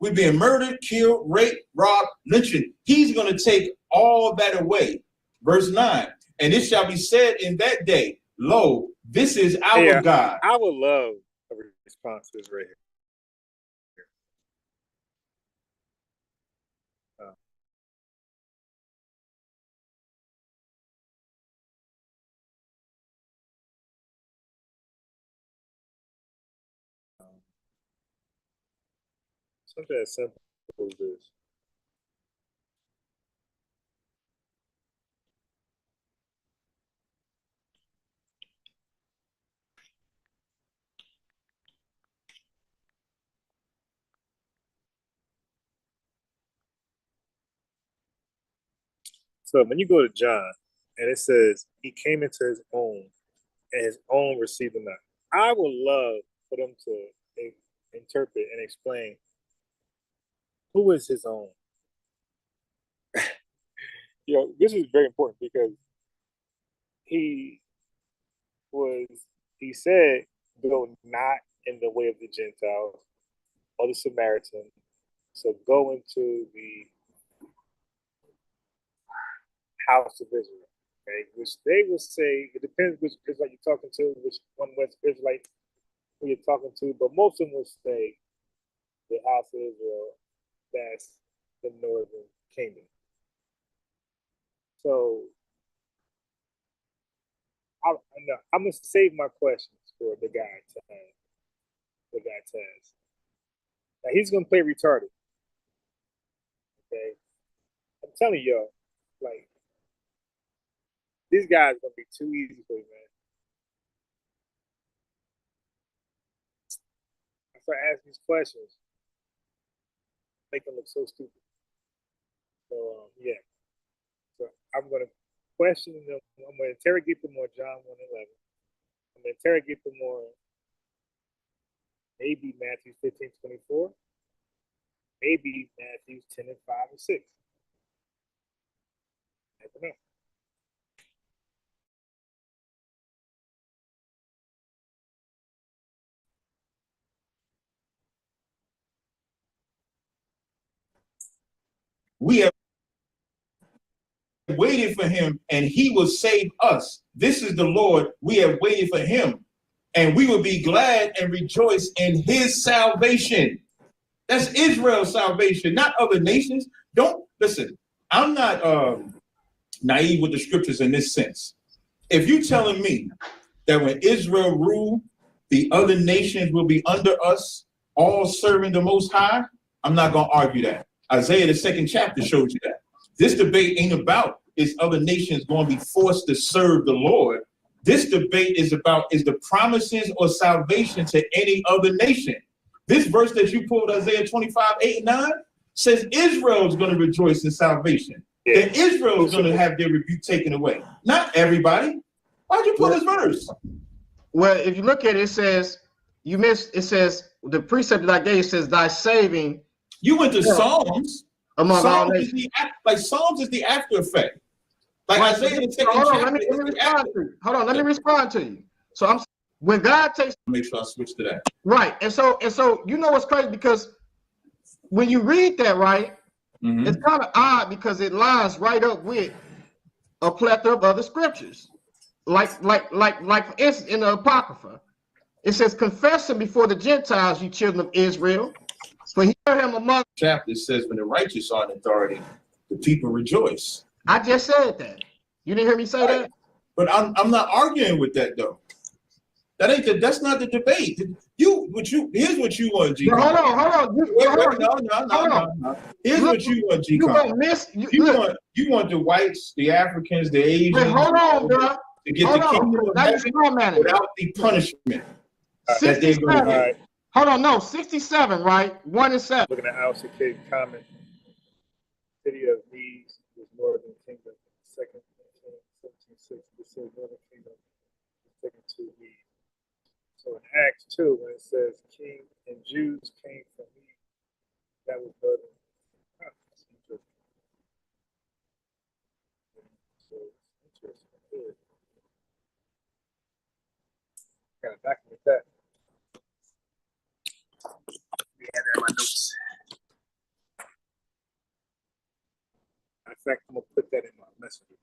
We're being murdered, killed, raped, robbed, lynching. He's going to take all that away. Verse 9, and it shall be said in that day, lo, this is our God. I would love a response to this right here. Something as simple as this. So when you go to John and it says he came into his own and his own received him not. I would love for them to interpret and explain who is his own. This is very important because he said, go not in the way of the Gentiles or the Samaritans. So go into the house of Israel. Okay, which they will say, it depends which Israelite you're talking to, which one West Israelite who you're talking to, but most of them will say the house of Israel, that's the northern kingdom. So I'm gonna save my questions for the guy Taz. Now he's gonna play retarded. Okay, I'm telling y'all, like these guys gonna be too easy for you, man. I start asking these questions, make them look so stupid. So yeah, so I'm gonna question them. I'm gonna interrogate them on John 1:11. I'm gonna interrogate them on maybe Matthew 15:24, maybe Matthew 10:5 or 6. Never know. We have waited for him and he will save us. This is the Lord. We have waited for him and we will be glad and rejoice in his salvation. That's Israel's salvation, not other nations. Don't listen. I'm not naive with the scriptures in this sense. If you're telling me that when Israel ruled, the other nations will be under us, all serving the Most High, I'm not going to argue that. Isaiah, the 2nd chapter, shows you that. This debate ain't about is other nations going to be forced to serve the Lord. This debate is about is the promises or salvation to any other nation. This verse that you pulled, Isaiah 25:8-9, says Israel is going to rejoice in salvation. Yeah. That Israel is going to have their rebuke taken away. Not everybody. Why'd you pull this verse? Well, if you look at it, it says it says the precept that I gave says thy saving. You went to Psalms. Among Psalms all is Psalms is the after effect. Like right. Isaiah the 2nd chapter. Let me respond to you. Hold on, let me respond to you. So when God takes, make sure I switch to that. Right. And so you know what's crazy, because when you read that, right, it's kind of odd because it lines right up with a plethora of other scriptures. Like for instance, in the Apocrypha, it says, confess him before the Gentiles, you children of Israel, for hear him among. Chapter says, when the righteous are in authority, the people rejoice. I just said that. You didn't hear me say that? But I'm not arguing with that though. That's not the debate. Here's what you want, G. Hold on. No. Here's what you want, G. You want the whites, the Africans, the Asians. Wait, hold on, bro. To get the kingdom of heaven without the punishment that they're going to get. Hold on, no, 67, right? 1 and 7. Looking at Alice K comment, city of these is northern kingdom. Second 17:6, the city northern kingdom is taken to me. So in Acts 2, when it says king and Jews came from me, that was northern. That's interesting. So interesting. Kind of document that. We had that in my notes. fact, I'm gonna put that in my messenger.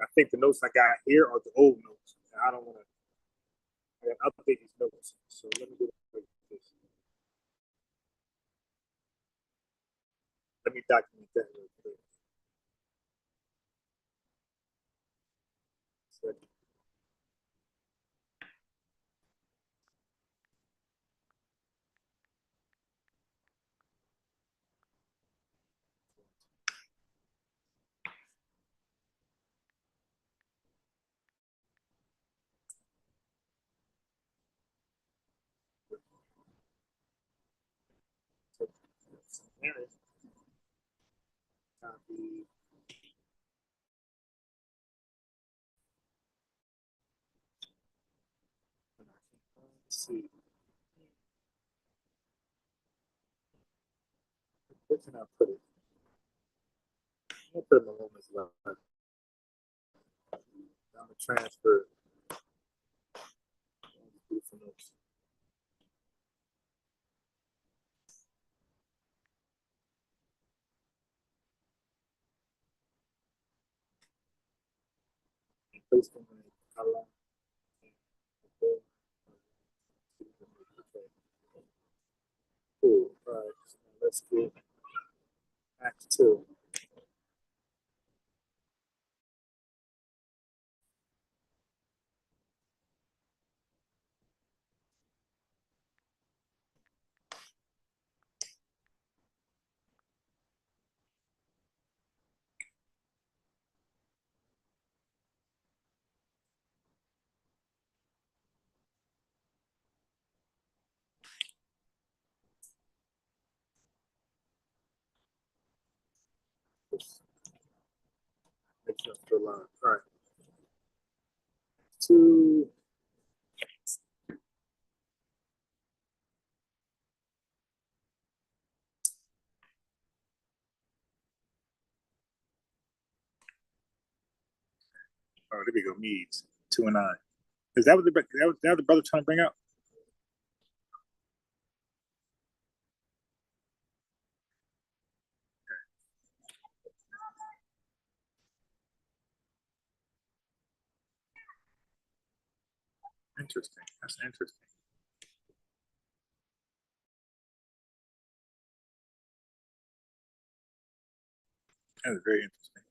I think the notes I got here are the old notes. I don't want to. I gotta update these notes. So let me do this. Let me document that real quick. So, there it is. Copy. Let's see. Where can I put it? I'm gonna put it in the Romans line. I'm gonna transfer. Beautiful notes. Place them in color. Cool. All right. So let's get Acts 2. Mixing up the line. All right. 2. Oh, there we go. Meads 2 and 9. Is that what that was the brother trying to bring out? Interesting. That's interesting. That was very interesting.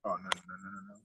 Oh no no no no no no.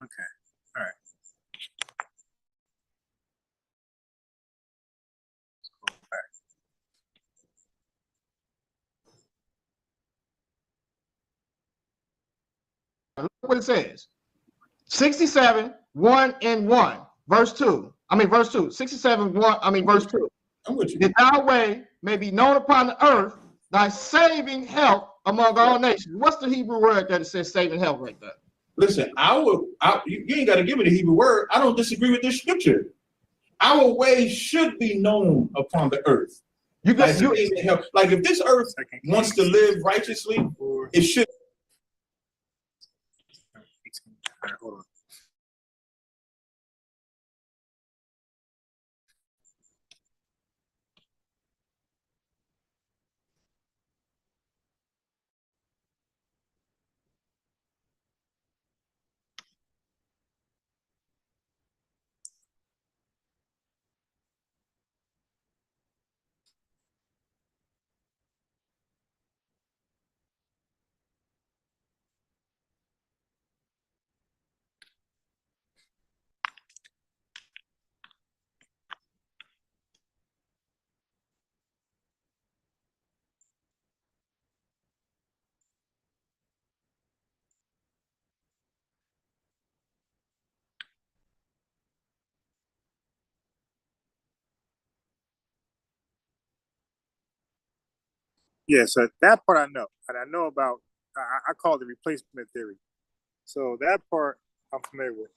Okay. All right. Let's go back. Look what it says. 67, 1 and 1. Verse 2. Verse 2. 67, 1. Verse 2. I'm with you. That thy way may be known upon the earth, thy saving help among all nations. What's the Hebrew word that it says saving help right there? Listen, you ain't got to give me the Hebrew word. I don't disagree with this scripture. Our way should be known upon the earth. You got help. Like if this earth wants to live righteously, it should. Hold on. Yeah, so that part I know, and I know about. I call it the replacement theory. So that part I'm familiar with.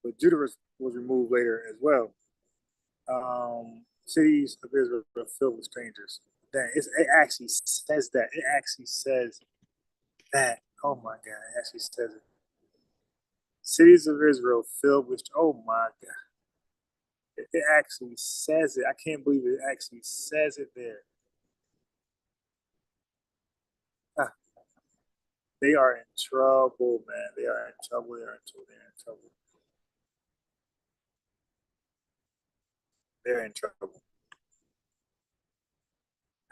But Judah was removed later as well. Cities of Israel are filled with strangers. It actually says that. It actually says that. Oh my God! It actually says it. Cities of Israel filled with. Oh my God! It actually says it. I can't believe it actually says it there. Ah, they are in trouble, man. They are in trouble. They are in trouble. They're in trouble. They're in trouble.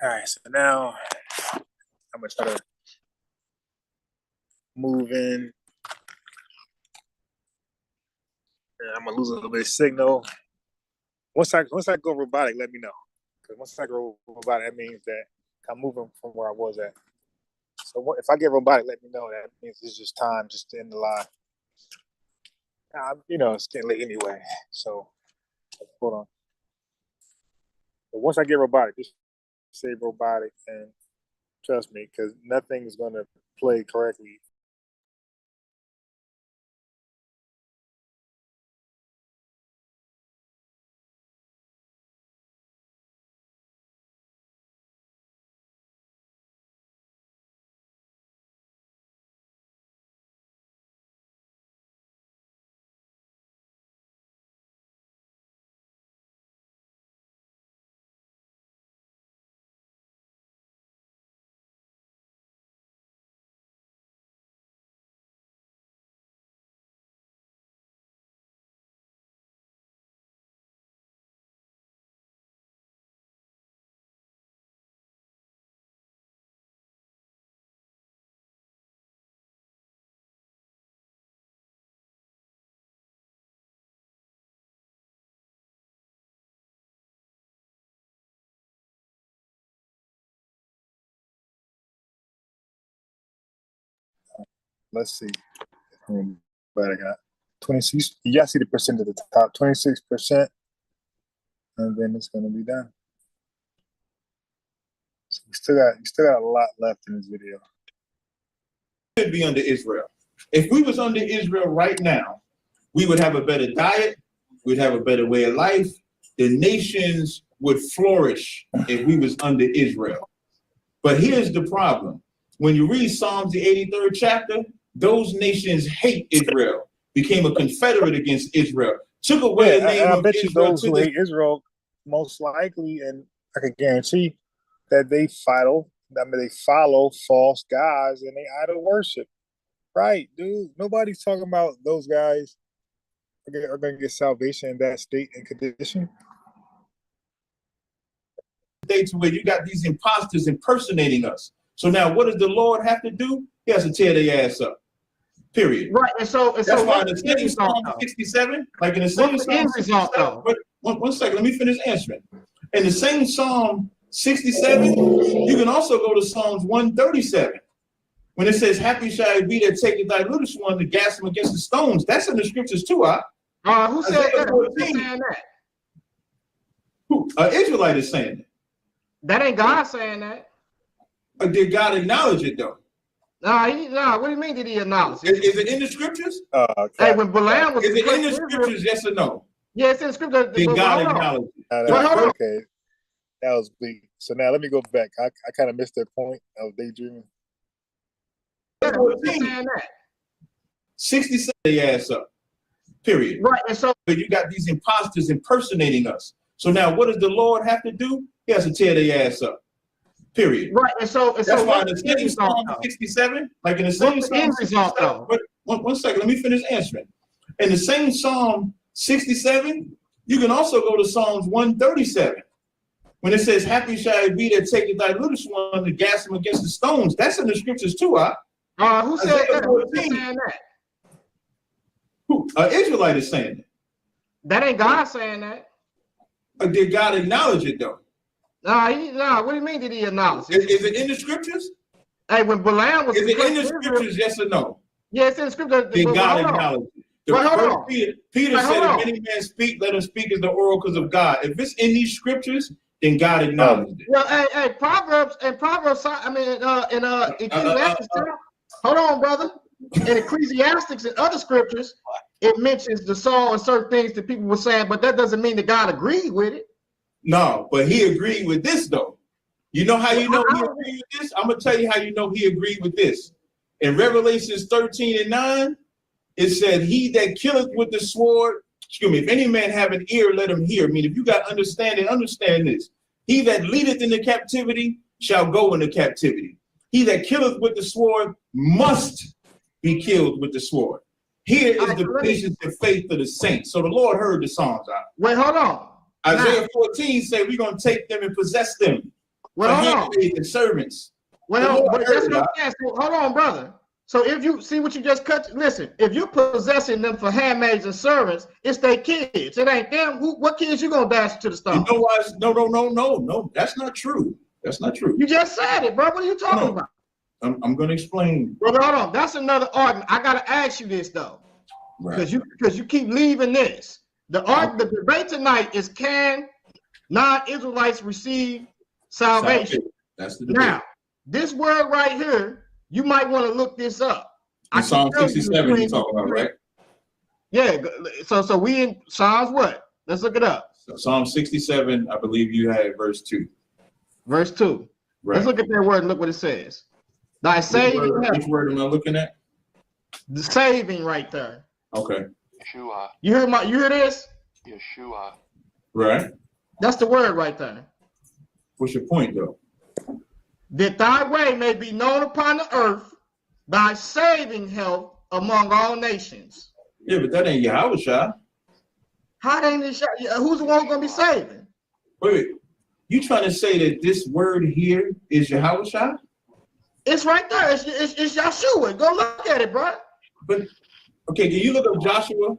All right, so now I'm gonna try to move in. I'm gonna lose a little bit of signal. Once I go robotic, let me know. Because once I go robotic, that means that I'm moving from where I was at. So if I get robotic, let me know. That means it's just time just to end the line. It's getting late anyway. So hold on. But once I get robotic, just say robotic and trust me, because nothing is gonna play correctly. Let's see. But I got 26. You guys see the percent at the top, 26%, and then it's gonna be done. So you still got a lot left in this video. Should be under Israel. If we was under Israel right now, we would have a better diet, we'd have a better way of life. The nations would flourish if we was under Israel. But here's the problem. When you read Psalms, the 83rd chapter, those nations hate Israel, became a confederate against Israel, took away the name of bet you Israel. those who hate Israel most likely, and I can guarantee that they follow false gods and they idol worship. Right, dude. Nobody's talking about those guys are going to get salvation in that state and condition. To where you got these imposters impersonating us. So now what does the Lord have to do? He has to tear their ass up. Period. Right, and so That's why what's the the end same result, Psalm though? 67, like in the same What's the end Psalm result, 67, though? but one second, let me finish answering. In the same Psalm 67, you can also go to Psalms 137. When it says, happy shall it be that taketh thy littlest one to gas them against the stones. That's in the scriptures too, Who said Isaiah that? Who's 14. saying that? Who? Israelite is saying it. That ain't God saying that. Did God acknowledge it though? What do you mean did he acknowledge it? Is it in the scriptures? Hey, when Balaam was Is it in the Israel, scriptures, yes or no? yeah, it's in the scripture. Did but God hold on. acknowledge it? Well, hold on. Okay, that was bleak. So now let me go back. I kind of missed their point. I was daydreaming. Yeah, who's saying that? 67 they ass up. Period. Right, and so But you got these imposters impersonating us. So now what does the Lord have to do? He has to tear their ass up. Period. right, and so That's why what's the end same result, Psalm though? 67, like in the same What's the Psalm end result, 67, though? but one second, let me finish answering. In the same Psalm 67, you can also go to Psalms 137. When it says, happy shall it be that taketh thy littlest one to gas them against the stones. That's in the scriptures too, Who said Isaiah that? Who's 14. saying that? Who? Israelite is saying it. That ain't God saying that. Did God acknowledge it though? What do you mean did he acknowledge it? Is it in the scriptures? Hey, when Balaam was Is it in the Israel, scriptures, yes or no? yeah, it's in the scripture. Did but God hold on. acknowledge it? The Wait, hold first on. Peter Wait, said, hold on. if any man speak, let him speak as the oracles of God. If it's in these scriptures, then God acknowledged it. Well, hey, Proverbs, Ecclesiastes, hold on, brother. In Ecclesiastics and other scriptures, it mentions the soul and certain things that people were saying, but that doesn't mean that God agreed with it. No, but he agreed with this though. You know how you know he agreed with this? I'm gonna tell you how you know he agreed with this. In Revelations 13 and 9, it said, he that killeth with the sword, excuse me, if any man have an ear, let him hear. I mean, if you got understanding, understand this. He that leadeth into captivity shall go into captivity. He that killeth with the sword must be killed with the sword. Here is the patience and faith of the saints. So the Lord heard the songs out. Wait, hold on. Isaiah 14 said we're going to take them and possess them for handmaids and servants. Well, but that's what I'm saying. So, hold on, brother. So if you see what you just cut, listen, if you're possessing them for handmaids and servants, it's their kids. It ain't them. What kids you gonna dash to the stone? You know why? No. That's not true. That's not true. You just said it, bro. What are you talking about? I'm going to explain. Brother, hold on. That's another argument. I gotta ask you this though, because you keep leaving this. The debate tonight is, can non-Israelites receive salvation? That's the debate. Now, this word right here, you might want to look this up. In Psalm 67 you talk about, right? Yeah. So we in Psalms what? Let's look it up. So Psalm 67, I believe you had verse 2. Verse 2. Right. Let's look at that word and look what it says. Thy saving. Which word am I looking at? The saving right there. Okay. Yeshua. You hear this? Yeshua. Right. That's the word right there. What's your point though? That thy way may be known upon the earth, thy saving health among all nations. Yeah, but that ain't Yahushua. How ain't this? Who's the one gonna be saving? Wait. You trying to say that this word here is Yahushua? It's right there. It's Yeshua. Go look at it, bro. But okay, can you look up Joshua?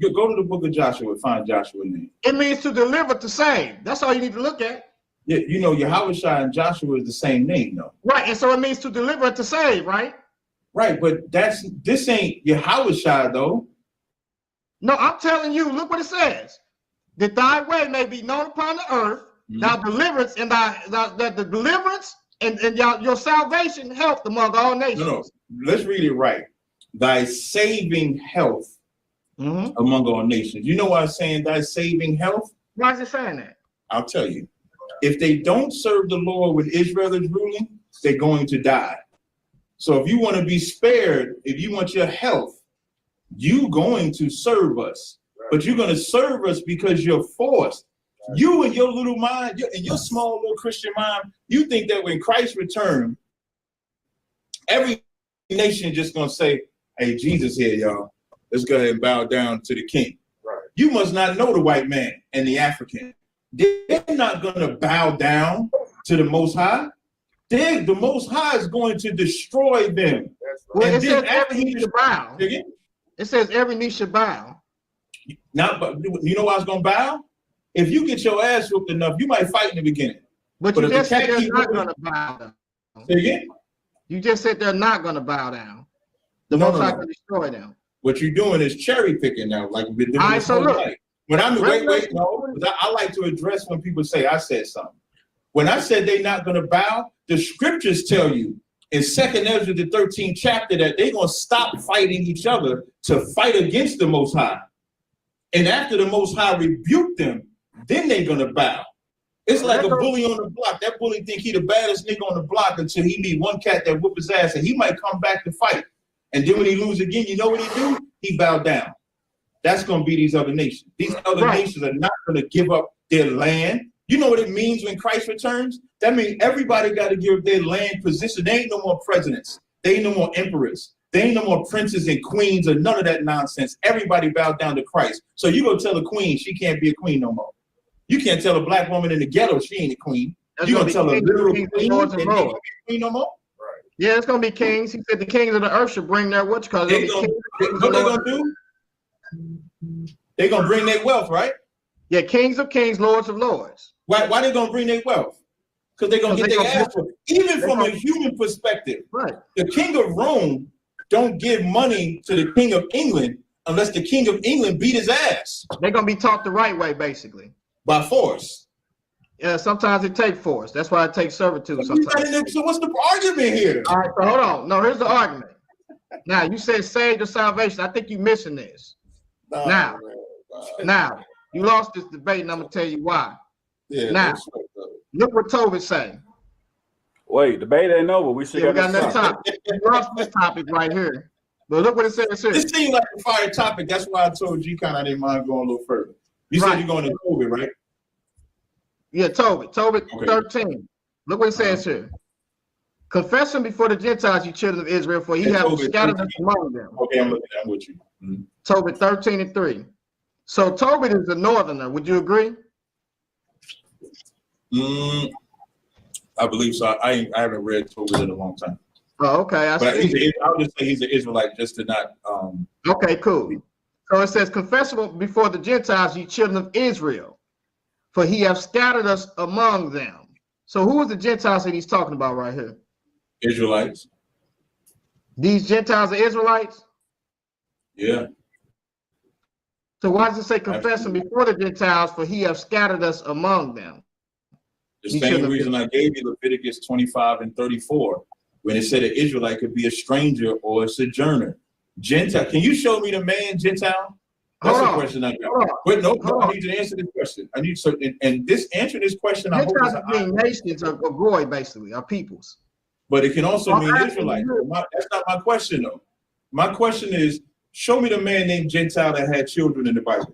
Go to the book of Joshua and find Joshua's name. It means to deliver, to save. That's all you need to look at. Yeah, you know, Yahushua and Joshua is the same name, though. Right, and so it means to deliver, to save, right? Right, but this ain't Yahushua, though. No, I'm telling you, look what it says. That thy way may be known upon the earth, thy deliverance and the deliverance and your salvation health among all nations. No, let's read it right. Thy saving health among all nations. You know why I'm saying thy saving health? Why is it saying that? I'll tell you. If they don't serve the Lord when Israel is ruling, they're going to die. So if you want to be spared, if you want your health, you're going to serve us. But you're going to serve us because you're forced. You and your little mind, in your small little Christian mind, you think that when Christ returns, every nation is just going to say, hey, Jesus here, y'all. Let's go ahead and bow down to the king. Right. You must not know the white man and the African. They're not going to bow down to the Most High. The Most High is going to destroy them. Well, And it says then after every knee he should bow. again, It says every knee should bow. now, but you know why it's gonna bow? If you get your ass whooped enough, you might fight in the beginning. But But you if the just said cat they're keep not moving- going to bow down. Say again? You just said they're not going to bow down. The No, Most High no. can destroy them. What you're doing is cherry picking now, like we've been doing All right, this so whole look. night. When I'm wait, Revelation- no, 'cause I like to address when people say I said something. When I said they're not gonna bow, the scriptures tell you in 2nd Ezra, the 13th chapter, that they're gonna stop fighting each other to fight against the Most High. And after the Most High rebuked them, then they're gonna bow. It's like a bully on the block. That bully think he the baddest nigga on the block until he meet one cat that whoop his ass, and he might come back to fight. And then when he lose again, you know what he do? He bow down. That's gonna be these other nations. These other nations are not gonna give up their land. You know what it means when Christ returns? That means everybody got to give up their land position. There ain't no more presidents. There ain't no more emperors. There ain't no more princes and queens or none of that nonsense. Everybody bowed down to Christ. So you go tell a queen she can't be a queen no more. You can't tell a black woman in the ghetto she ain't a queen. You gonna tell a literal queen and lords she and can't be lords. a queen no more? Yeah, it's going to be kings. He said the kings of the earth should bring their what you call They it. gonna, what they gonna do? They gonna bring their wealth, right? Yeah, kings of kings, lords of lords. Why they gonna bring their wealth? Because they're gonna get their ass whooped. Even from a human perspective, Right. the king of Rome don't give money to the king of England unless the king of England beat his ass They're going to be taught the right way, basically. by force. Yeah, sometimes it takes force. That's why it takes servitude So sometimes. what's the argument here? All right, so hold on. No, here's the argument. Now, you said saved or salvation. I think you're missing this. Nah, Now. man. Now, you lost this debate, and I'm going to tell you why. Yeah, now. that's right, though. Look what Tobit say. Wait, debate ain't over. We still Yeah, we got got another topic. You lost this topic right here. But look what it says here. This seemed like a fire topic. That's why I told G-Con I didn't mind going a little further. You said you're going to COVID, right? Yeah, Tobit Okay. 13. Look what it says here. Confess him before the Gentiles, you children of Israel, for he Yeah, hath Tobit scattered 13. us among them. Okay, I'm looking. I'm with you. Mhm. Tobit 13 and 3. So Tobit is a northerner. Would you agree? I believe so. I haven't read Tobit in a long time. Oh, okay. I But see. I'll just say he's an Israelite just to not. Okay, cool. So it says, confess him before the Gentiles, ye children of Israel, for he hath scattered us among them. So who is the Gentiles that he's talking about right here? Israelites. These Gentiles are Israelites? Yeah. So why does it say confess him before the Gentiles, for he hath scattered us among them? The You same shouldn't have reason I gave you Leviticus 25 and 34, when it said an Israelite could be a stranger or a sojourner. Gentile. Can you show me the man Gentile? That's the question I got. Wait, no, I need you to answer this question. I need so and this answer this question. I hope Gentiles is mean nations or goy, basically, or peoples. but it can also mean asking Israelites. you. That's not my question though. My question is, show me the man named Gentile that had children in the Bible.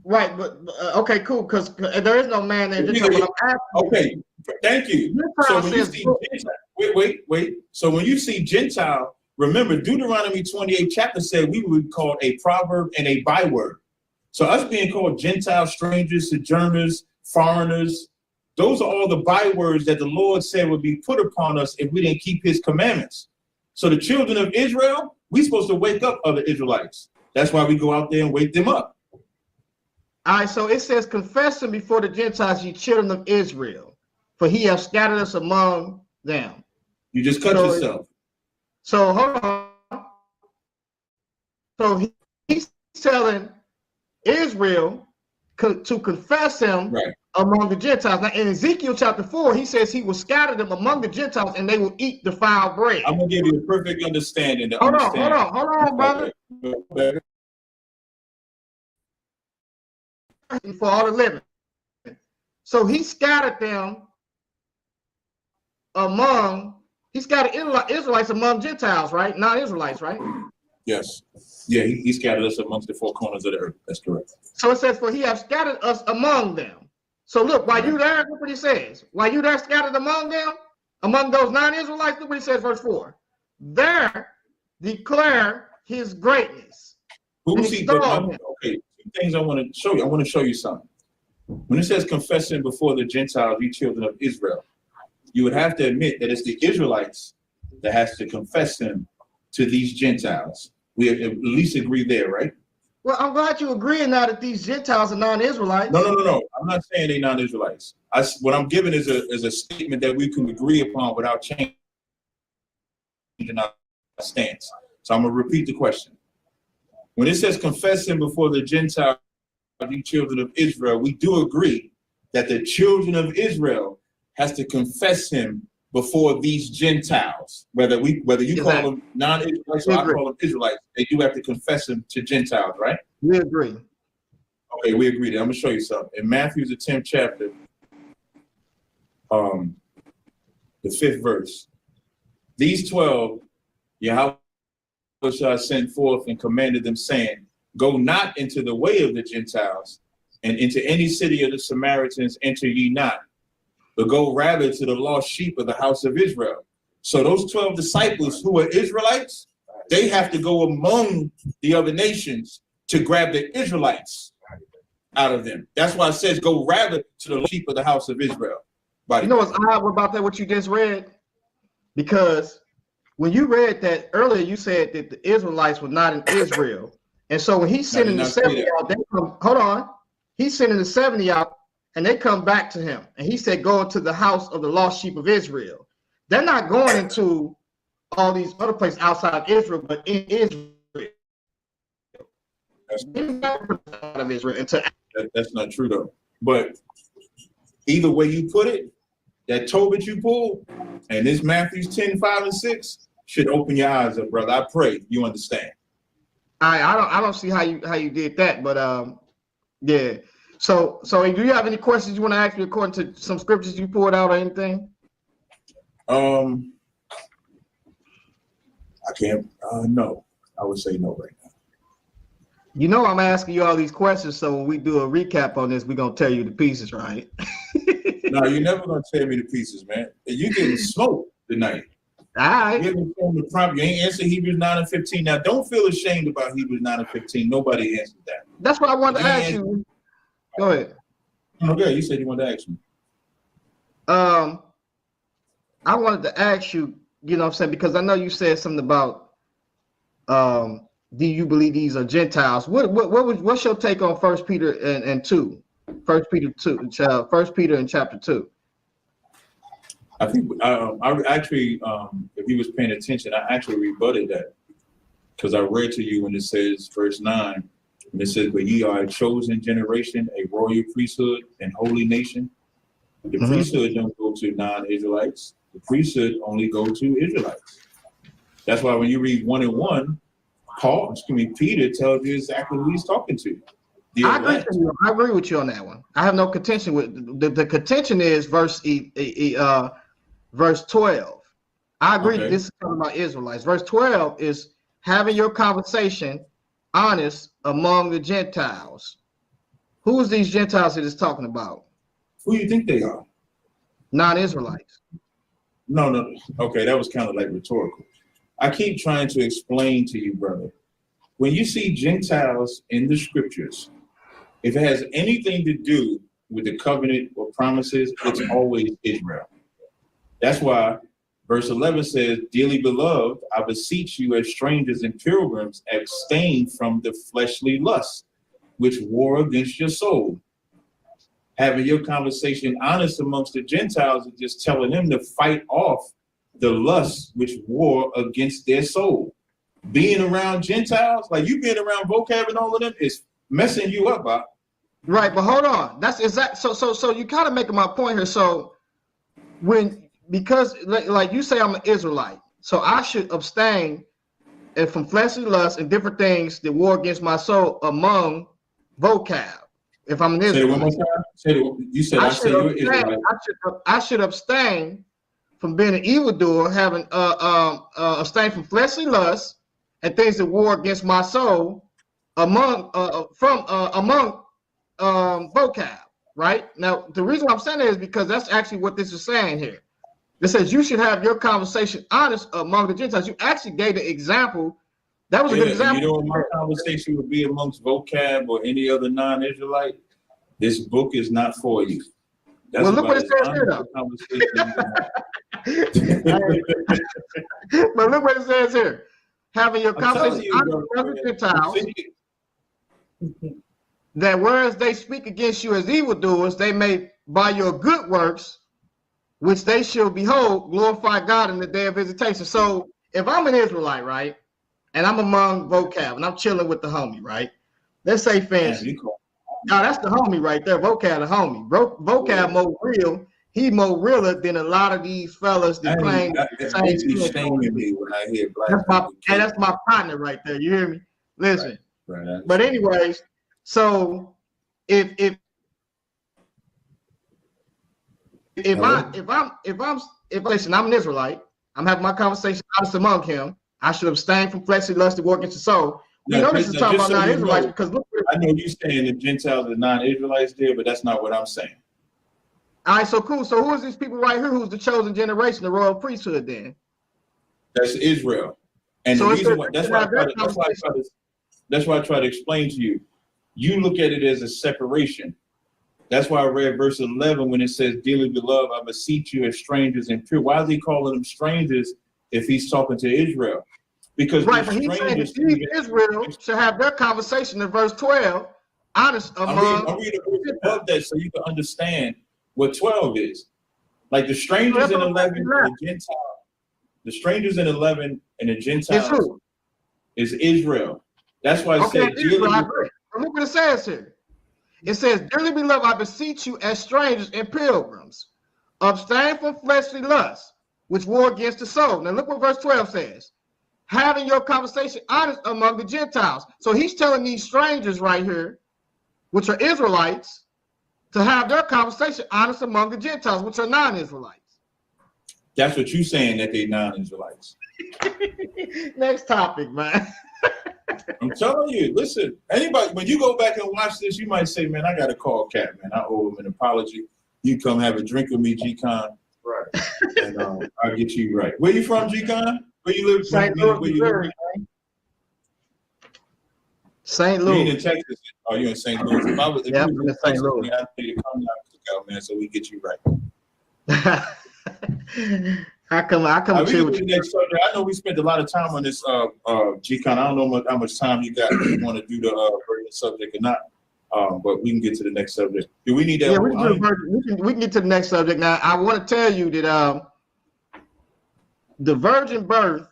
Right, but okay, cool, because there is no man named Gentile. But I'm asking Okay, thank you. So Gentile when you says see Gentile, wait. So when you see Gentile, remember Deuteronomy 28 chapter said we would call a proverb and a byword. So us being called Gentile, strangers, sojourners, foreigners, those are all the bywords that the Lord said would be put upon us if we didn't keep his commandments. So the children of Israel, we're supposed to wake up other Israelites. That's why we go out there and wake them up. All right, so it says, confess him before the Gentiles, ye children of Israel, for he hath scattered us among them. You just cut yourself. So hold on. So he's telling Israel to confess him among the Gentiles. Now in Ezekiel chapter 4, he says he will scatter them among the Gentiles and they will eat the foul bread. I'm gonna give you a perfect understanding. Hold on, brother. For all the living. So he scattered them he scattered Israelites among Gentiles, right? Not Israelites, right? Yes. Yeah, he scattered us amongst the four corners of the earth. That's correct. So it says, for he hath scattered us among them. So look, while you there, look what he says. While you there scattered among them, among those non-Israelites, look what he says, verse 4. There declare his greatness. Who's he? Okay, two things I want to show you. I want to show you something. When it says confessing before the Gentiles, you children of Israel, you would have to admit that it's the Israelites that has to confess him to these Gentiles. We at least agree there, right? Well, I'm glad you agreeing now that these Gentiles are non-Israelites. No. I'm not saying they're non-Israelites. What I'm giving is a statement that we can agree upon without changing our stance. So I'm going to repeat the question. When it says confess him before the Gentiles, you children of Israel, we do agree that the children of Israel has to confess him before these Gentiles. Whether you call them non-Israelites or I call them Israelites, they do have to confess him to Gentiles, right? We agree. Okay, we agree. I'm gonna show you something. In Matthew, the 10th chapter, the 5th verse. These 12, Yahweh shall send forth and commanded them, saying, go not into the way of the Gentiles, and into any city of the Samaritans enter ye not, but go rather to the lost sheep of the house of Israel. So those 12 disciples who are Israelites, they have to go among the other nations to grab the Israelites out of them. That's why it says go rather to the sheep of the house of Israel. You know what's odd about that, what you just read? Because when you read that earlier, you said that the Israelites were not in Israel. And so when he's sending the 70 out, hold on. He's sending the 70 out and they come back to him. And he said, go into the house of the lost sheep of Israel. They're not going into all these other places outside of Israel, but in Israel. That's not true though. But either way you put it, that Tobit you pulled and this Matthew 10, 5, and 6 should open your eyes up, brother. I pray you understand. I don't see how you did that, but yeah. So do you have any questions you want to ask me according to some scriptures you pulled out or anything? I can't. No, I would say no right now. You know I'm asking you all these questions, so when we do a recap on this, we're gonna tell you the pieces, right? No, you're never gonna tell me the pieces, man. You getting smoked tonight. All right. You haven't shown the prompt. You ain't answered Hebrews 9 and 15. Now, don't feel ashamed about Hebrews 9 and 15. Nobody answered that. That's what I wanted to ask you. Go ahead. Okay, you said you wanted to ask me. I wanted to ask you, you know what I'm saying, because I know you said something about do you believe these are Gentiles? What's your take on 1 Peter and 2? 1 Peter 2, 1 Peter in chapter 2. I think I actually, if he was paying attention, I actually rebutted that because I read to you when it says verse 9, and it says, but ye are a chosen generation, a royal priesthood, and holy nation. The priesthood don't go to non-Israelites. The priesthood only go to Israelites. That's why when you read 1 and 1, Peter tells you exactly who he's talking to. I agree with you on that one. I have no contention with the contention is verse 12. I agree that this is talking about Israelites. Verse 12 is having your conversation honest among the Gentiles. Who is these Gentiles that it's talking about? Who do you think they are? Non-Israelites. No. Okay, that was kind of like rhetorical. I keep trying to explain to you, brother. When you see Gentiles in the scriptures, if it has anything to do with the covenant or promises, it's always Israel. That's why verse 11 says, dearly beloved, I beseech you as strangers and pilgrims, abstain from the fleshly lusts, which war against your soul. Having your conversation honest amongst the Gentiles and just telling them to fight off the lusts which war against their soul. Being around Gentiles, like you being around vocab and all of them, is messing you up, Bob. Right, but hold on. That's exact. So you kind of making my point here. So because like you say, I'm an Israelite, so I should abstain from fleshly lusts and different things that war against my soul among vocab. If I'm an Israelite, say it one more time. You said I say you're Israelite. I should abstain from being an evildoer, having abstain from fleshly lusts and things that war against my soul among vocab. Right now, the reason I'm saying that is because that's actually what this is saying here. It says you should have your conversation honest among the Gentiles. You actually gave the example. That was a good example. You know what my conversation would be amongst vocab or any other non-Israelite? This book is not for you. That's Well, look about what it as says here, honest a conversation you can have. But look what it says here. Having your I'm telling conversation you, honest bro, with other man. Gentiles, See, that whereas they speak against you as evildoers, they may by your good works, which they shall behold, glorify God in the day of visitation. So if I'm an Israelite, right, and I'm among vocab and I'm chilling with the homie, right? Let's say man, fancy. you call- Now that's the homie right there. Vocab the homie. Vocab more real. He more realer than a lot of these fellas that claim It the makes same me skin tone. shaming me when I hear black That's my people. and that's my partner right there. You hear me? Listen. Right. But anyways, so if listen, I'm an Israelite, I'm having my conversation honest among him. I should abstain from fleshly lust to work against the soul. We know this is talking about non-Israelites because look. I know you saying the Gentiles are non-Israelites there, but that's not what I'm saying. All right, so cool. So who is these people right here? Who's the chosen generation, the royal priesthood? Then That's Israel, and so the reason why that's why I try to explain to you. You look at it as a separation. That's why I read verse 11 when it says, "Dearly beloved, I beseech you as strangers and pure." Why is he calling them strangers if he's talking to Israel? Because right, but he's saying that Israel should have their conversation in verse 12, honest among. I'm reading above that so you can understand what 12 is. Like the strangers in 11 and the Gentiles. The strangers in 11 and the Gentiles is Israel. That's why it says, Israel, I agree. Look what it says here. It says, "Dearly beloved, I beseech you as strangers and pilgrims, abstain from fleshly lusts, which war against the soul." Now look what verse 12 says. Having your conversation honest among the Gentiles. So he's telling these strangers right here, which are Israelites, to have their conversation honest among the Gentiles, which are non-Israelites. That's what you're saying, that they're non-Israelites. Next topic, man. I'm telling you, listen, anybody, when you go back and watch this, you might say, man, I got to call Cat, man. I owe him an apology. You come have a drink with me, G-Con. Right. And I'll get you right. Where you from, G-Con? Where you live? St. Louis, Missouri. St. Louis. You in Texas? Oh, you in St. Louis? If I was, if yeah, you I'm in St. Louis. I'd say to come out, cookout, man, so we get you right. I come chill with you. Next subject. I know we spent a lot of time on this, G-Con. I don't know how much time you got. You want to do the virgin subject or not? But we can get to the next subject. Do we need that? Yeah, we can get to the next subject. Now, I want to tell you that the virgin birth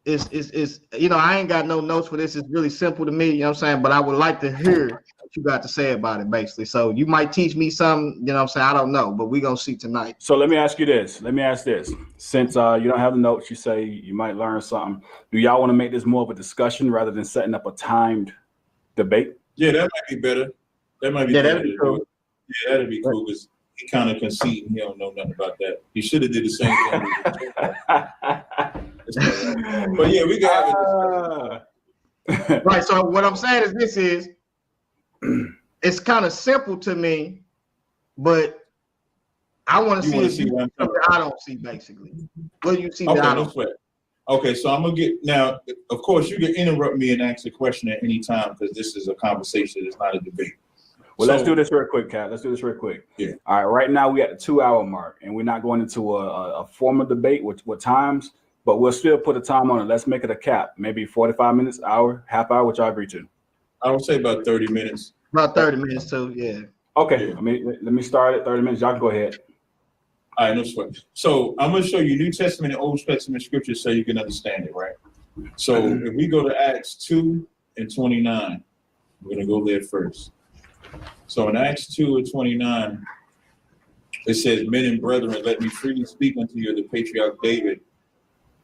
is I ain't got no notes for this. It's really simple to me, you know what I'm saying? But I would like to hear what you got to say about it, basically. So you might teach me something, you know what I'm saying? I don't know, but we're gonna see tonight. So let me ask you this. Since you don't have the notes, you say you might learn something. Do y'all want to make this more of a discussion rather than setting up a timed debate? Yeah, that might be better. That might be better. That'd be cool. Yeah, that'd be cool because he kind of conceding. He don't know nothing about that. He should have did the same thing. But yeah, we got right. So what I'm saying is it's kind of simple to me, but I want to see something I don't see, basically. What do you see that I don't see? Okay, so I'm gonna get now. Of course, you can interrupt me and ask a question at any time because this is a conversation. It's not a debate. Well, let's do this real quick, Kat. Let's do this real quick. Yeah. All right. Right now, we're at the 2-hour mark, and we're not going into a formal debate with times, but we'll still put a time on it. Let's make it a cap, maybe 45 minutes, hour, half hour, which I agree to. I would say about 30 minutes. About 30 minutes too, yeah. Okay. Yeah. Let me start at 30 minutes. Y'all can go ahead. All right, no sweat. So I'm going to show you New Testament and Old Testament scriptures so you can understand it, right? So if we go to Acts 2:29, we're going to go there first. So in Acts 2:29, it says, "Men and brethren, let me freely speak unto you of the patriarch David,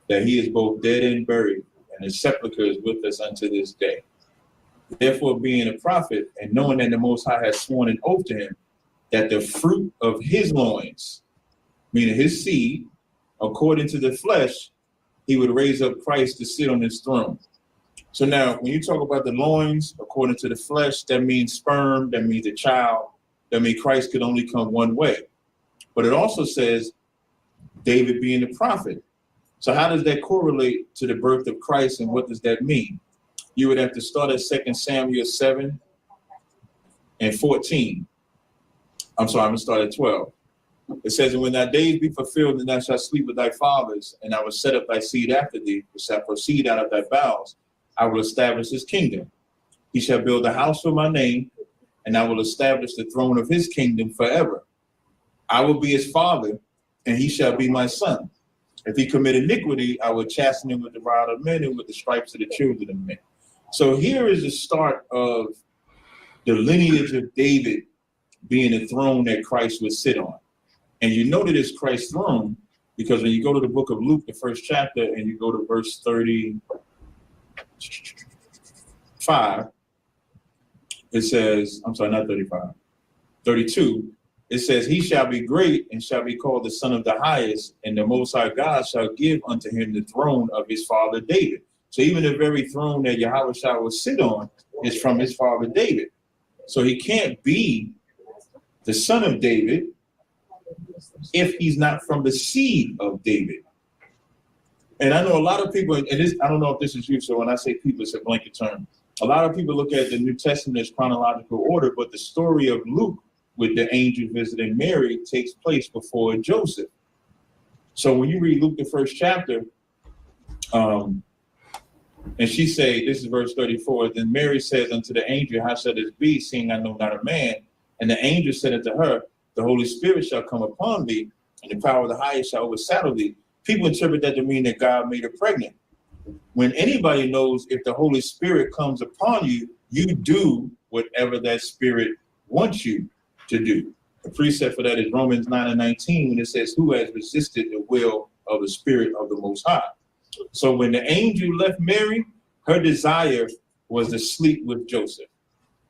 that he is both dead and buried, and his sepulchre is with us unto this day. Therefore, being a prophet, and knowing that the Most High has sworn an oath to him, that the fruit of his loins, meaning his seed, according to the flesh, he would raise up Christ to sit on his throne." So now, when you talk about the loins, according to the flesh, that means sperm, that means a child, that means Christ could only come one way. But it also says David being the prophet. So how does that correlate to the birth of Christ, and what does that mean? You would have to start at 2 Samuel 7:14. I'm sorry, I'm gonna start at 12. It says, and when thy days be fulfilled, and thou shalt sleep with thy fathers, and I will set up thy seed after thee, which shall proceed out of thy bowels, I will establish his kingdom. He shall build a house for my name, and I will establish the throne of his kingdom forever. I will be his father, and he shall be my son. If he commit iniquity, I will chasten him with the rod of men and with the stripes of the children of men. So here is the start of the lineage of David being the throne that Christ would sit on. And you know that it's Christ's throne because when you go to the book of Luke, the first chapter, and you go to verse 35, it says, I'm sorry, not 35, 32, it says, he shall be great and shall be called the Son of the Highest, and the Most High God shall give unto him the throne of his father David. So even the very throne that Yahweh shall will sit on is from his father David. So he can't be the son of David if he's not from the seed of David. And I know a lot of people, and this, I don't know if this is you, so when I say people, it's a blanket term. A lot of people look at the New Testament as chronological order, but the story of Luke with the angel visiting Mary takes place before Joseph. So when you read Luke, the first chapter, and she say, this is verse 34, then Mary says unto the angel, how shall this be, seeing I know not a man? And the angel said unto her, the Holy Spirit shall come upon thee, and the power of the highest shall overshadow thee. People interpret that to mean that God made her pregnant. When anybody knows if the Holy Spirit comes upon you, you do whatever that Spirit wants you to do. The precept for that is Romans 9:19, when it says, who has resisted the will of the Spirit of the Most High? So when the angel left Mary, her desire was to sleep with Joseph.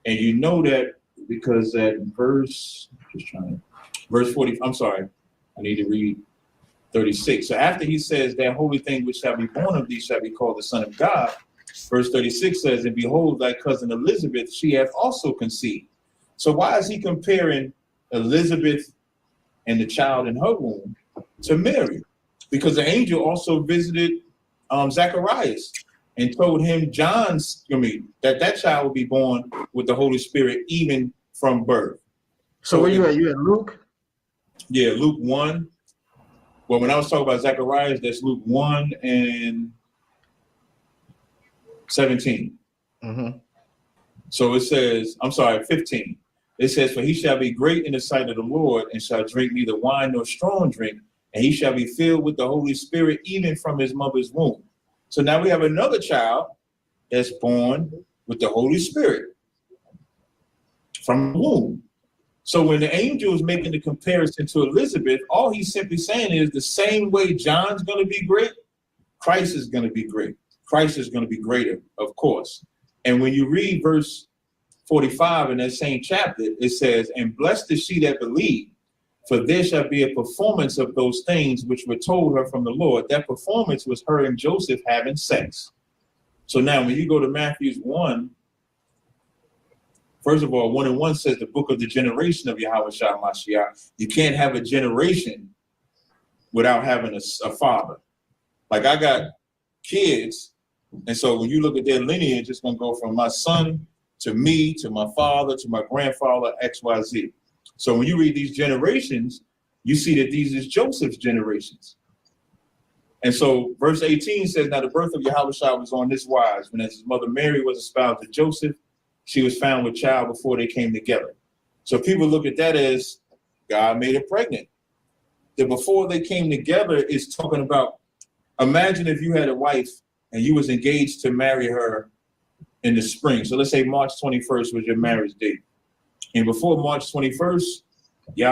And you know that because at verse 40, I'm sorry, I need to read 36. So after he says, that holy thing which shall be born of thee shall be called the Son of God, verse 36 says, and behold, thy cousin Elizabeth, she hath also conceived. So why is he comparing Elizabeth and the child in her womb to Mary? Because the angel also visited Zacharias and told him that child would be born with the Holy Spirit even from birth. So where you at? You at Luke? Yeah, Luke 1. Well, when I was talking about Zacharias, that's Luke 1 and 17. Mm-hmm. So it says, I'm sorry, 15. It says, for he shall be great in the sight of the Lord, and shall drink neither wine nor strong drink, and he shall be filled with the Holy Spirit even from his mother's womb. So now we have another child that's born with the Holy Spirit from the womb. So when the angel is making the comparison to Elizabeth, all he's simply saying is the same way John's going to be great, Christ is going to be great. Christ is going to be greater, of course. And when you read verse 45 in that same chapter, it says, and blessed is she that believed, for there shall be a performance of those things which were told her from the Lord. That performance was her and Joseph having sex. So now when you go to Matthew 1, first of all, 1:1 says the book of the generation of Yahweh Shah Mashiach. You can't have a generation without having a father. Like I got kids, and so when you look at their lineage, it's going to go from my son to me, to my father, to my grandfather, XYZ. So when you read these generations, you see that these is Joseph's generations. And so verse 18 says, now the birth of Yahweh Shah was on this wise. When his mother Mary was espoused to Joseph, she was found with child before they came together. So people look at that as God made her pregnant. The before they came together is talking about, imagine if you had a wife and you was engaged to marry her in the spring. So let's say March 21st was your marriage date. And before March 21st,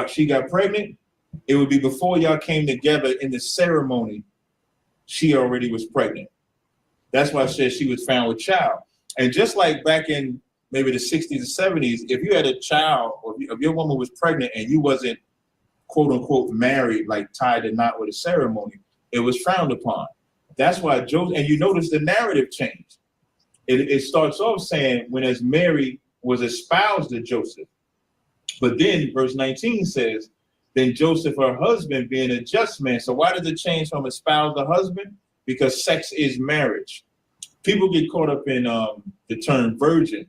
she got pregnant. It would be before y'all came together in the ceremony, she already was pregnant. That's why I said she was found with child. And just like back in maybe the 60s and 70s, if you had a child or if your woman was pregnant and you wasn't quote unquote married, like tied a knot with a ceremony, it was frowned upon. That's why Joseph, and you notice the narrative changed. It starts off saying when as Mary was espoused to Joseph. But then verse 19 says, then Joseph, her husband, being a just man. So why did it change from espoused to husband? Because sex is marriage. People get caught up in the term virgin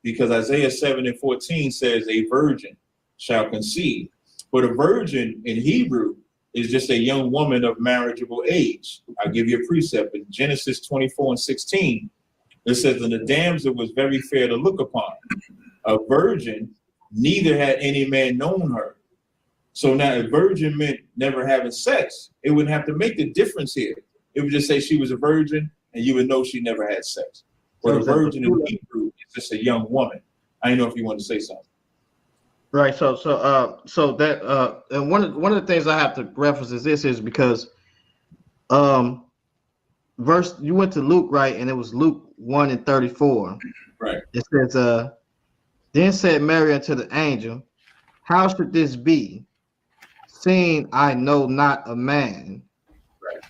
because Isaiah 7:14 says a virgin. shall conceive. But a virgin in Hebrew is just a young woman of marriageable age. I'll give you a precept in Genesis 24:16. It says, and the damsel was very fair to look upon, a virgin, neither had any man known her. So now if virgin meant never having sex, it wouldn't have to make the difference here. It would just say she was a virgin and you would know she never had sex. But a virgin in Hebrew is just a young woman. I don't know if you want to say something. Right. So that and one of the things I have to reference is because verse you went to Luke, right, and it was Luke 1:34. Right. It says, then said Mary unto the angel, how should this be, seeing I know not a man? Right.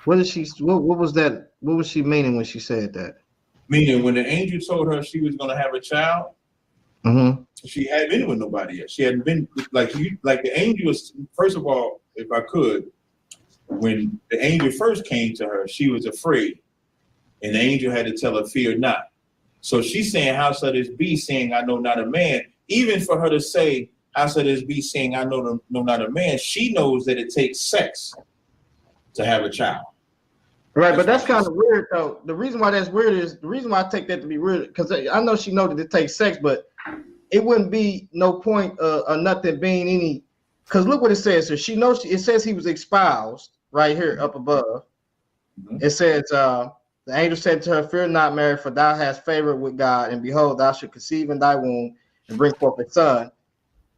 What is she? What was that? What was she meaning when she said that? Meaning when the angel told her she was going to have a child, she hadn't been with nobody yet. She hadn't been like the angel was. First of all, if I could, when the angel first came to her, she was afraid, and the angel had to tell her, "Fear not." So she's saying, "How shall this be, seeing I know not a man?" Even for her to say, "How shall this be, seeing I know not a man?" She knows that it takes sex to have a child. Right, but that's kind of weird, though. The reason why that's weird is the reason why I take that to be weird, because I know she knows that it takes sex, but it wouldn't be no point of nothing being any. Because look what it says here. She knows it says he was espoused right here up above. It says, the angel said to her, "Fear not, Mary, for thou hast favor with God, and behold, thou shalt conceive in thy womb and bring forth a son,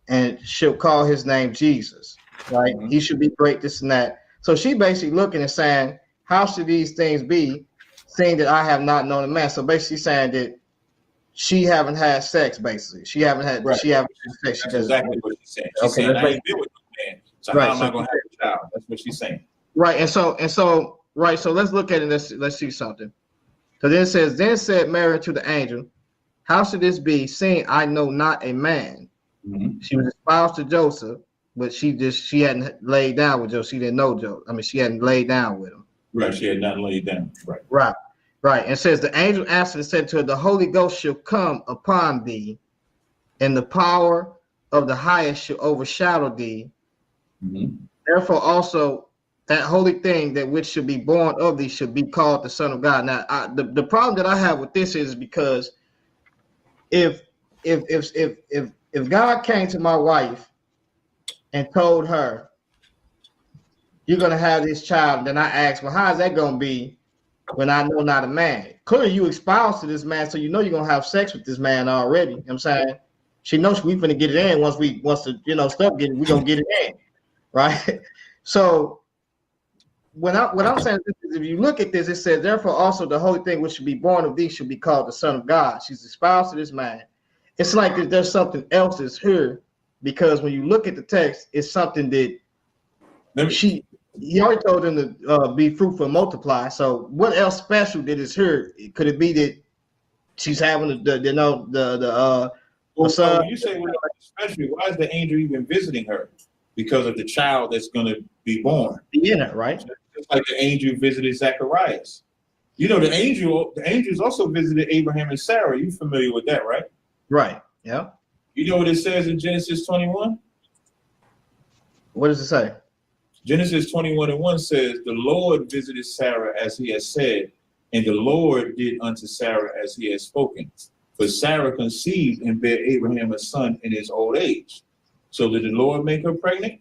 and shalt call his name Jesus." Right? He should be great, this and that. So she basically looking and saying, how should these things be, seeing that I have not known a man? So basically saying that she haven't had sex, basically. She haven't had sex. She That's exactly what she's saying. She's saying, I ain't been with no man. So how am I gonna have a child? That's what she's saying. Right, and so right, so let's look at it, let's see something. So then it says, then said Mary to the angel, how should this be, seeing I know not a man? She was espoused to Joseph, but she hadn't laid down with Joseph. She didn't know Joseph. I mean, she hadn't laid down with him. Right, she had not laid down. Right. And it says, the angel answered and said to her, the Holy Ghost shall come upon thee, and the power of the highest shall overshadow thee. Therefore also that holy thing that which should be born of thee should be called the Son of God. Now, the problem that I have with this is because if God came to my wife and told her, you're going to have this child, then I asked, well, how is that going to be when I know not a man? Clearly, you espoused to this man, so you know you're going to have sex with this man already. You know what I'm saying? She knows we finna get it in once the stuff get it, we're going to get it in, right? So what I'm saying is, if you look at this, it says, therefore also the holy thing which should be born of thee should be called the Son of God. She's espoused to this man. It's like there's something else that's here, because when you look at the text, it's something that he already told them to be fruitful and multiply. So what else special that is here? Could it be that she's having the son? When you say what especially, why is the angel even visiting her? Because of the child that's going to be born. In her, right? Just like the angel visited Zacharias. You know, the angels also visited Abraham and Sarah. You familiar with that, right? Right. Yeah. You know what it says in Genesis 21? What does it say? Genesis 21:1 says, the Lord visited Sarah as he has said, and the Lord did unto Sarah as he has spoken. For Sarah conceived and bare Abraham a son in his old age. So did the Lord make her pregnant?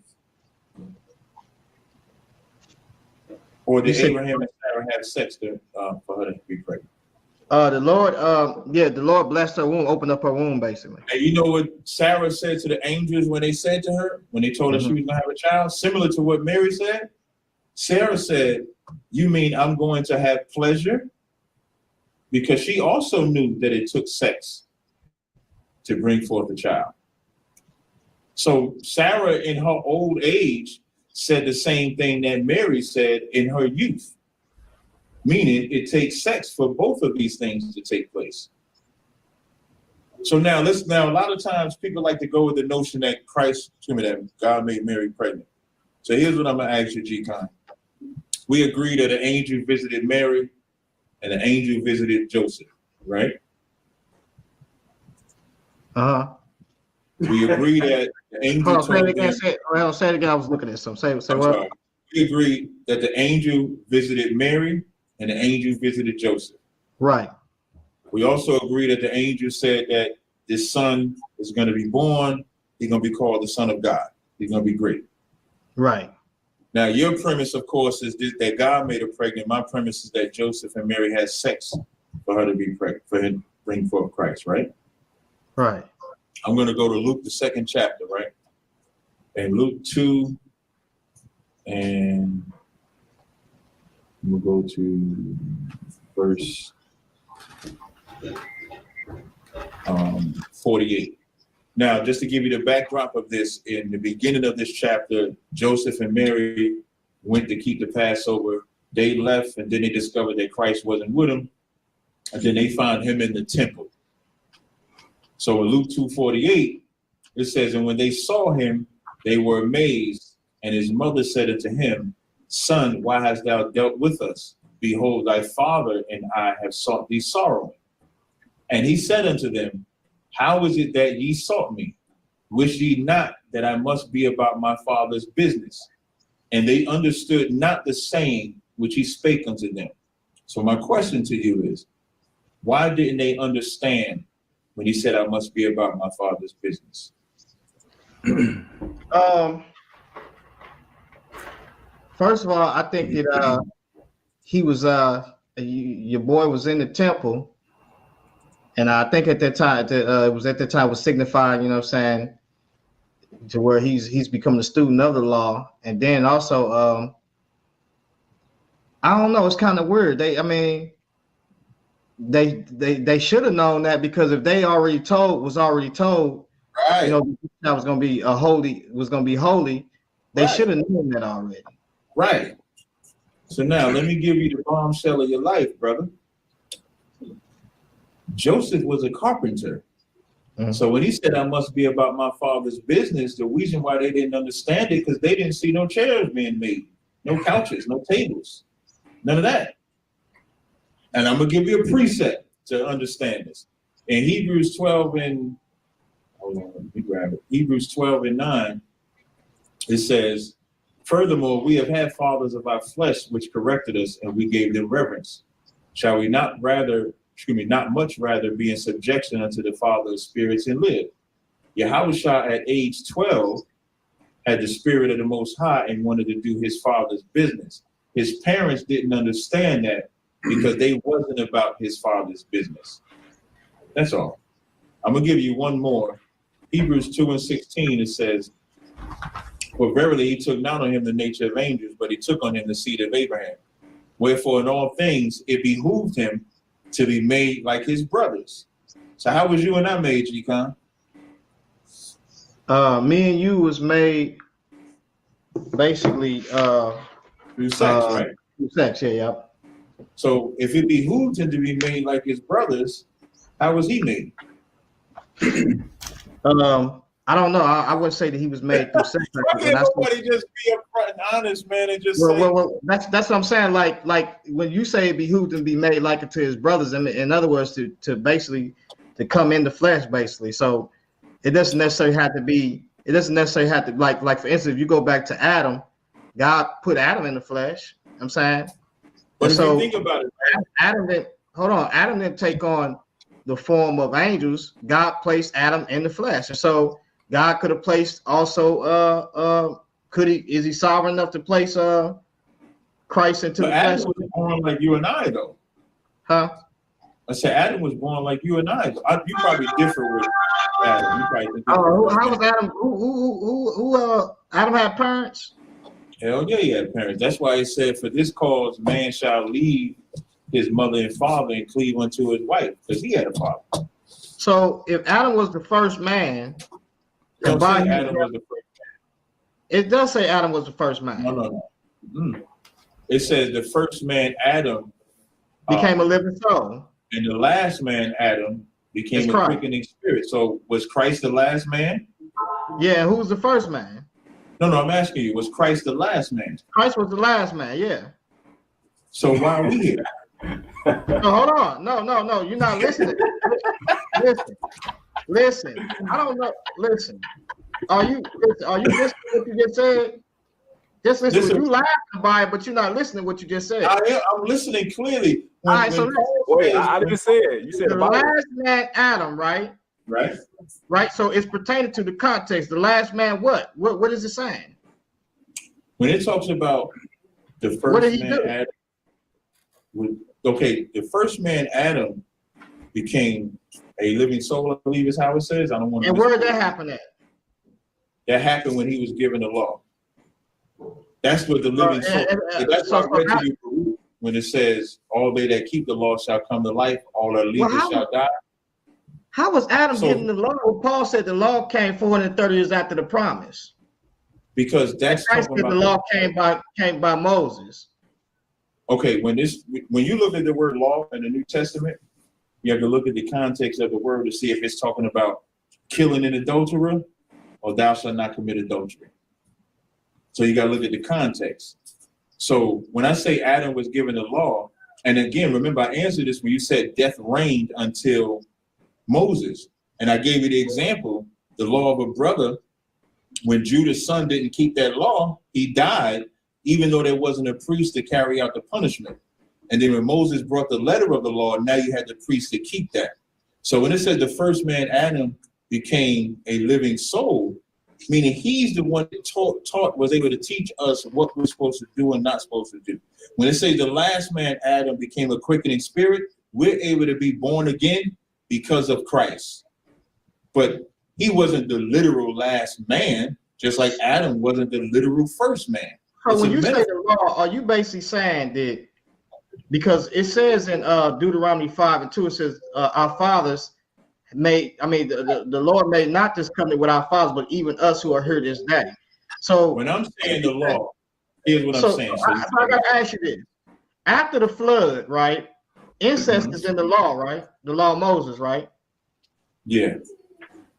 Or did Abraham and Sarah have sex for her to be pregnant? The Lord blessed her womb, opened up her womb, basically. And you know what Sarah said to the angels when they said to her, when they told her she was going to have a child? Similar to what Mary said. Sarah said, you mean I'm going to have pleasure? Because she also knew that it took sex to bring forth a child. So Sarah in her old age said the same thing that Mary said in her youth. Meaning it takes sex for both of these things to take place. So now a lot of times people like to go with the notion that that God made Mary pregnant. So here's what I'm gonna ask you, G-Con. We agree that an angel visited Mary and an angel visited Joseph, right? We agree that the angel Hold on, say it told again. them. Say it again. I was looking at something. Say I'm what? sorry. We agree that the angel visited Mary and the angel visited Joseph. Right. We also agree that the angel said that this son is going to be born. He's going to be called the Son of God. He's going to be great. Right. Now, your premise, of course, is that God made her pregnant. My premise is that Joseph and Mary had sex for her to be pregnant, for him to bring forth Christ, right? Right. I'm going to go to Luke, the 2nd chapter, right? And Luke 2, and we'll go to verse 48. Now, just to give you the backdrop of this, in the beginning of this chapter, Joseph and Mary went to keep the Passover. They left, and then they discovered that Christ wasn't with them, and then they found him in the temple. So in Luke 2:48, it says, and when they saw him, they were amazed, and his mother said unto him, Son, why hast thou dealt with us? Behold, thy father and I have sought thee sorrowing. And he said unto them, how is it that ye sought me? Wish ye not that I must be about my father's business? And they understood not the saying which he spake unto them. So my question to you is, why didn't they understand when he said, I must be about my father's business? First of all, I think that he was your boy was in the temple. And I think at that time, it was signifying, you know what I'm saying, to where he's become a student of the law. And then also, I don't know, it's kind of weird. They should have known that, because if they was already told, Right. you know, that was going to be holy, they Right. should have known that already. Right. So now let me give you the bombshell of your life, brother. Joseph was a carpenter. Mm-hmm. So when he said, I must be about my father's business, the reason why they didn't understand it, because they didn't see no chairs being made, no couches, no tables, none of that. And I'm going to give you a preset to understand this. In Hebrews 12 and, hold on, let me grab it. Hebrews 12 and 9, it says, furthermore, we have had fathers of our flesh which corrected us, and we gave them reverence. Shall we not much rather be in subjection unto the Father of spirits and live? Yahushua at age 12 had the spirit of the Most High and wanted to do his father's business. His parents didn't understand that because they wasn't about his father's business. That's all. I'm going to give you one more. Hebrews 2 and 16, it says, for verily he took not on him the nature of angels, but he took on him the seed of Abraham. Wherefore in all things it behooved him to be made like his brothers. So how was you and I made, G-Con? Me and you was made basically Through sex, right? Through sex, yeah. So if it behooved him to be made like his brothers, how was he made? I don't know. I wouldn't say that he was made through sex. Why can't nobody just be upfront and honest, man, and just say? Well, that's what I'm saying. Like when you say it behooved him to be made like it to his brothers, in other words, to basically to come in the flesh, basically. So it doesn't necessarily have to be. It doesn't necessarily have to like for instance, if you go back to Adam, God put Adam in the flesh. You know what I'm saying, But if so you think about it, Adam didn't take on the form of angels. God placed Adam in the flesh, and so God could have placed also is he sovereign enough to place Christ into the flesh? Adam was born like you and I, though. Huh? I said Adam was born like you and I. You probably differ with Adam. You probably think How was Adam? Who Adam had parents? Hell yeah, he had parents. That's why he said, for this cause man shall leave his mother and father and cleave unto his wife, because he had a father. So if Adam was the first man, Don't say Adam was the first man. it does say Adam was the first man. No. It says the first man, Adam, Became a living soul. and the last man, Adam, became a quickening spirit. So was Christ the last man? Yeah, who was the first man? No, I'm asking you, was Christ the last man? Christ was the last man, yeah. So why are we here? No, hold on. No, you're not listening. Listen, I don't know. Listen, are you listening to what you just said? Just listen. You laughing about it, but you're not listening to what you just said. I'm listening clearly. All right, so wait, I didn't say it. You said the last man, Adam, right? Right. Right. So it's pertaining to the context. The last man, what? What is it saying? When it talks about the What first did he man, do? Adam, the first man, Adam, became a living soul, I believe is how it says. I don't want to. And where did that happen at? That happened when he was given the law. That's what the living soul. That's what I read to you when it says, "All they that keep the law shall come to life; all that leave it shall die." How was Adam getting the law? Well, Paul said the law came 430 years after the promise. Because that's Christ said the law came by Moses. Okay, when you look at the word law in the New Testament, you have to look at the context of the word to see if it's talking about killing an adulterer or thou shalt not commit adultery. So you got to look at the context. So when I say Adam was given the law, and again, remember I answered this when you said death reigned until Moses. And I gave you the example, the law of a brother, when Judah's son didn't keep that law, he died, even though there wasn't a priest to carry out the punishment. And then when Moses brought the letter of the law, now you had the priest to keep that. So when it says the first man, Adam, became a living soul, meaning he's the one that was able to teach us what we're supposed to do and not supposed to do. When it says the last man, Adam, became a quickening spirit, we're able to be born again because of Christ. But he wasn't the literal last man, just like Adam wasn't the literal first man. So when you say the law, are you basically saying that, because it says in Deuteronomy 5:2, it says our fathers the Lord made not this covenant with our fathers, but even us who are here this day. So when I'm saying the law, here's what I'm saying. So I got to ask you this. After the flood, right? Incest is in the law, right? The law of Moses, right? Yeah.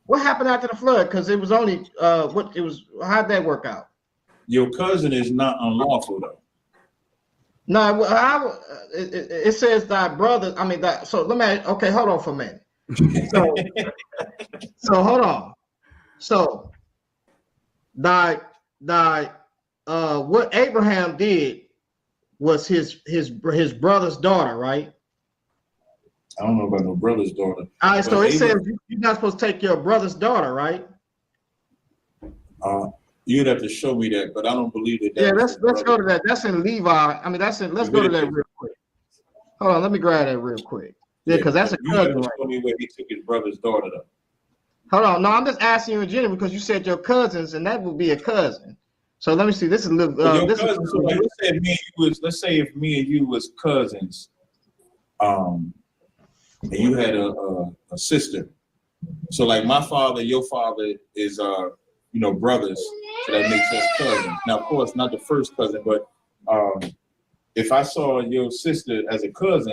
What happened after the flood? Because it was only how'd that work out? Your cousin is not unlawful though. No, it says thy brother. So let me. Okay, hold on for a minute. So hold on. So what Abraham did was his brother's daughter, right? I don't know about no brother's daughter. All right, so it says you're not supposed to take your brother's daughter, right? You'd have to show me that, but I don't believe that. Yeah, let's go to that. That's in Levi. Let's go to that real quick. Hold on, let me grab that real quick. Yeah, because that's a cousin. Show me where he took his brother's daughter though. Hold on, no, I'm just asking you in general because you said your cousins, and that would be a cousin. So let me see. This is a little. Let's say if me and you was cousins, and you had a sister. So like my father, your father is brothers, so that makes us cousins. Now, of course, not the first cousin, but if I saw your sister as a cousin,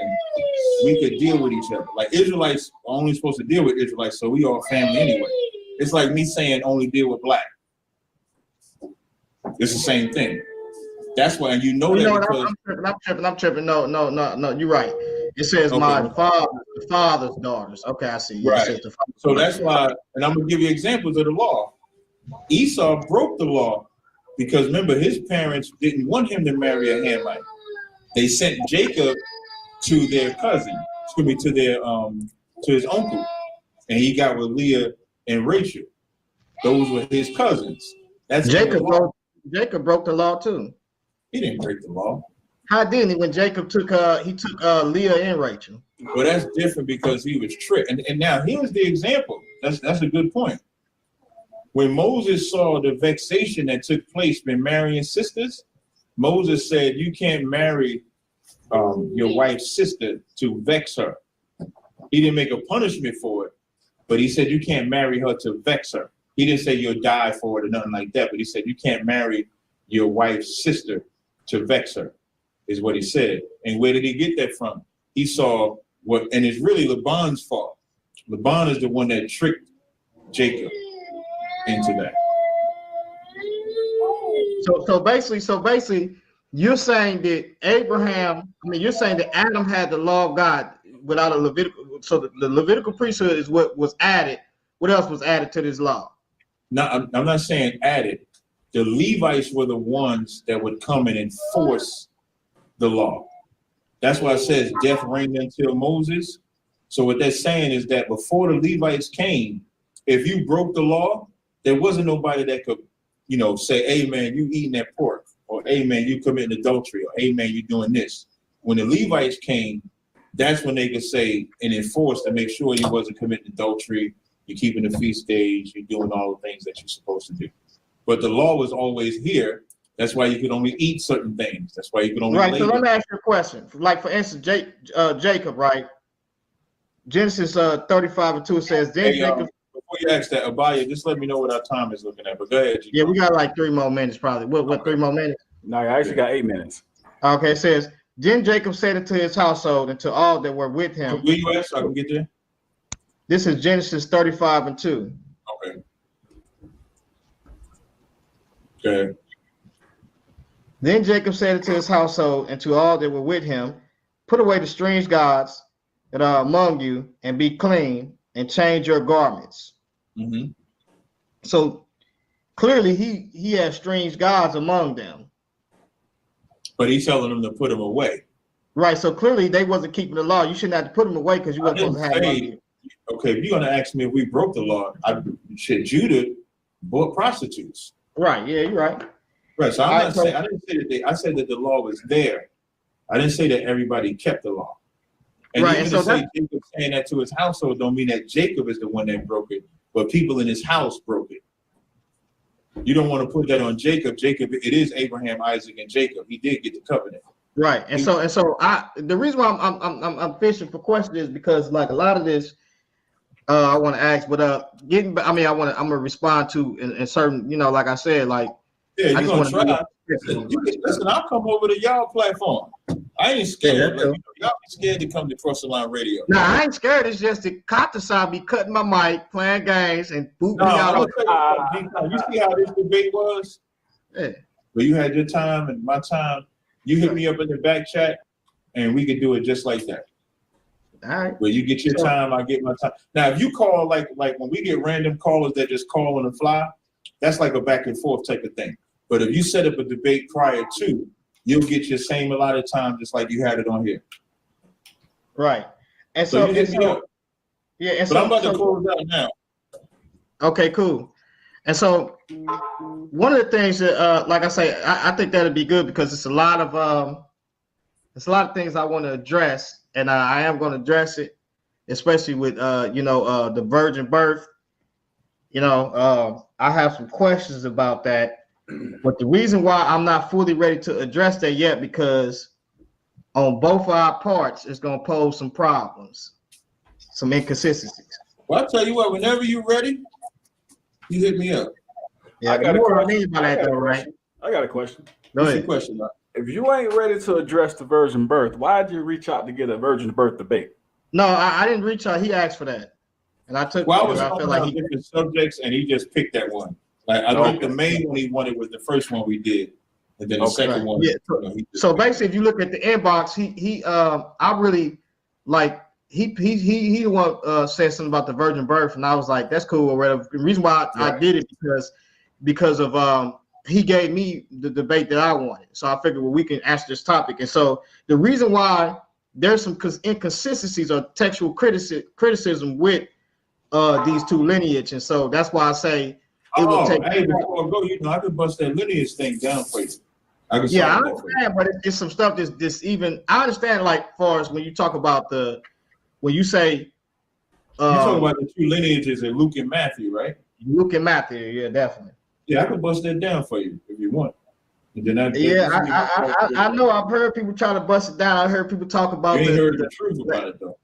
we could deal with each other. Like Israelites are only supposed to deal with Israelites, so we all family anyway. It's like me saying only deal with black. It's the same thing. That's why, and I'm tripping. No, you're right. It says my father's daughters. Okay, I see. Right. So that's why, and I'm gonna give you examples of the law. Esau broke the law because remember his parents didn't want him to marry a Hamite. They sent Jacob to their cousin, to his uncle, and he got with Leah and Rachel. Those were his cousins. That's Jacob broke the law too. He didn't break the law. How didn't he? When Jacob took Leah and Rachel. Well, that's different because he was tricked. And now here's the example. That's a good point. When Moses saw the vexation that took place when marrying sisters, Moses said, "You can't marry your wife's sister to vex her." He didn't make a punishment for it, but he said you can't marry her to vex her. He didn't say you'll die for it or nothing like that, but he said you can't marry your wife's sister to vex her, is what he said. And where did he get that from? He saw and it's really Laban's fault. Laban is the one that tricked Jacob into that. So basically, you're saying that you're saying that Adam had the law of God without a Levitical. So the Levitical priesthood is what was added what else was added to this law? No, I'm not saying added. The Levites were the ones that would come and enforce the law. That's why it says death reigned until Moses. So what they're saying is that before the Levites came, if you broke the law, there wasn't nobody that could, say, hey man, you eating that pork, or hey man, you committing adultery, or hey man, you doing this. When the Levites came, that's when they could say and enforce to make sure you wasn't committing adultery, you're keeping the feast days, you're doing all the things that you're supposed to do. But the law was always here. That's why you could only eat certain things. That's why you could only. Right. So let me ask you a question. Like for instance, Jacob, right? Genesis 35:2 says, then Jacob. Before you ask that, Abaya, just let me know what our time is looking at. But go ahead. Yeah, we got like 3 more minutes probably. What 3 more minutes? No, I actually got 8 minutes. Okay, it says, then Jacob said it to his household and to all that were with him. Where you at so I can get there? This is Genesis 35:2. Okay. Okay. Then Jacob said it to his household and to all that were with him, put away the strange gods that are among you and be clean and change your garments. Mm-hmm. So clearly he has strange gods among them. But he's telling them to put them away. Right. So clearly they wasn't keeping the law. You shouldn't have to put them away because you weren't supposed to have money. Okay, if you're gonna ask me if we broke the law, Judah bought prostitutes. Right. Yeah, you're right. Right. So I didn't say I said that the law was there. I didn't say that everybody kept the law. And right. even And so to say Jacob saying that to his household don't mean that Jacob is the one that broke it, but people in his house broke it. You don't want to put that on Jacob. Jacob, it is Abraham, Isaac, and Jacob. He did get the covenant. Right. And so the reason why I'm fishing for questions is because like a lot of this I want to ask, but I'm gonna respond to in certain, like I said, like yeah, you're gonna try. Listen, I'll come over to y'all platform. I ain't scared. Yeah, y'all be scared to come to Cross the Line Radio. No, I ain't scared. It's just the Kata be cutting my mic, playing games, and boot me out. You see how this debate was? Yeah. Where you had your time and my time. You hit me up in the back chat, and we could do it just like that. All right. Where you get your time, I get my time. Now, if you call like when we get random callers that just call on the fly, that's like a back and forth type of thing. But if you set up a debate prior to, you'll get your same allotted time just like you had it on here. Right. And so you hit me up. Yeah. And but I'm about to close out now. Okay, cool. And so one of the things that, like I say, I think that'd be good because it's a lot of things I want to address, and I am going to address it, especially with the virgin birth. I have some questions about that. But the reason why I'm not fully ready to address that yet, because on both of our parts, it's going to pose some problems, some inconsistencies. Well, I'll tell you what, whenever you're ready, you hit me up. Yeah, I got a question. I got a question. Go ahead. What's your question, man? If you ain't ready to address the virgin birth, why did you reach out to get a virgin birth debate? No, I didn't reach out. He asked for that, and I took. Well, I was talking about different subjects, and he just picked that one. Like I think the main one he wanted was the first one we did, and then the second one. Yeah. So basically, if you look at the inbox, I really like he the one said something about the virgin birth, and I was like, that's cool or whatever. The reason why I did it because of he gave me the debate that I wanted, so I figured, well, we can answer this topic. And so the reason why there's some inconsistencies or textual criticism with these two lineage, and so that's why I say. Before I go, I can bust that lineage thing down for you. I understand, but it's some stuff that's even. I understand, like, far as when you talk about when you say. You're talking about the two lineages in Luke and Matthew, right? Luke and Matthew, yeah, definitely. Yeah, I can bust that down for you if you want. And then I know. I've heard people try to bust it down. I heard people talk about. You ain't heard the truth about it, though.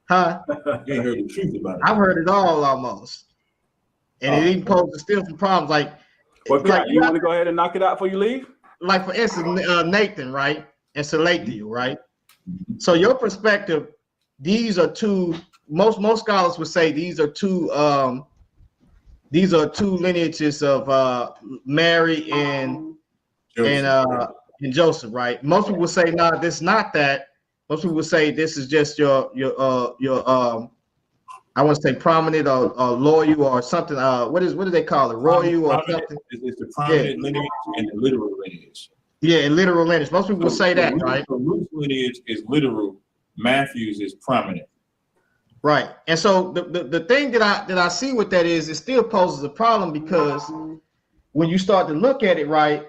Huh? You ain't heard the truth about it. I've heard it all almost. And it even poses still some problems. Like, you want to go ahead and knock it out before you leave? Like, for instance, Nathan, right? And Salathiel, right? So your perspective, these are two. Most scholars would say these are two lineages of Mary and Joseph, right? Most people would say, no, this is not that. Most people would say this is just your I want to say prominent or loyal or something. What do they call it? Royal or Prominent something? is the prominent lineage and the literal lineage. Yeah, in literal lineage. Most people will say that, right? So Luke's lineage is literal. Matthew's is prominent. Right. And so the thing that I see with that is it still poses a problem because when you start to look at it, right?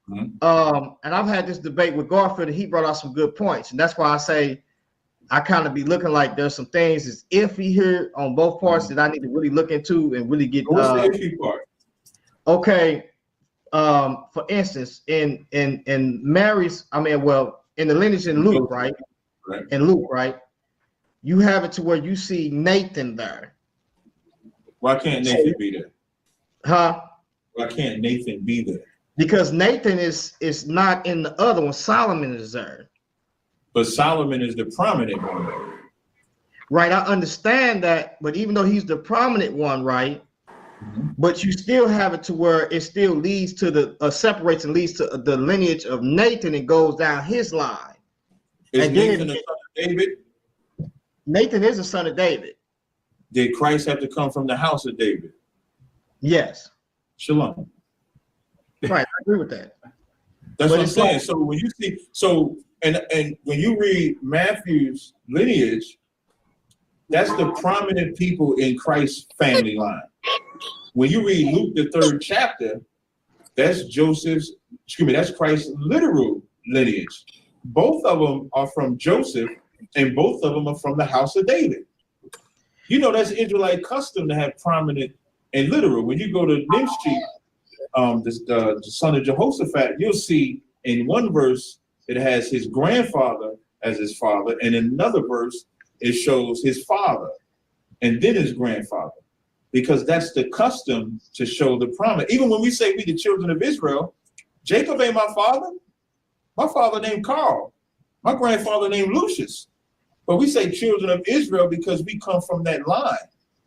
And I've had this debate with Garfield, and he brought out some good points, and that's why I say I kind of be looking like there's some things is iffy here on both parts that I need to really look into and really get. What's the iffy part? Okay. For instance, in Mary's, in the lineage in Luke, right? Right. In Luke, right? You have it to where you see Nathan there. Why can't Nathan be there? Huh? Why can't Nathan be there? Because Nathan is not in the other one. Solomon is there. But Solomon is the prominent one. Right, I understand that, but even though he's the prominent one, right? But you still have it to where it still leads to separates and leads to the lineage of Nathan and goes down his line. Is and Nathan the son of David? Nathan is a son of David. Did Christ have to come from the house of David? Yes. Shalom. Right, I agree with that. That's what I'm saying. So when you see, and when you read Matthew's lineage, that's the prominent people in Christ's family line. When you read Luke, the 3rd chapter, that's that's Christ's literal lineage. Both of them are from Joseph, and both of them are from the house of David. You know, that's Israelite custom to have prominent and literal. When you go to Nimshi, the son of Jehoshaphat, you'll see in one verse it has his grandfather as his father, and in another verse it shows his father and then his grandfather, because that's the custom to show the prominent. Even when we say we the children of Israel, Jacob ain't my father. My father named Carl. My grandfather named Lucius. But we say children of Israel because we come from that line.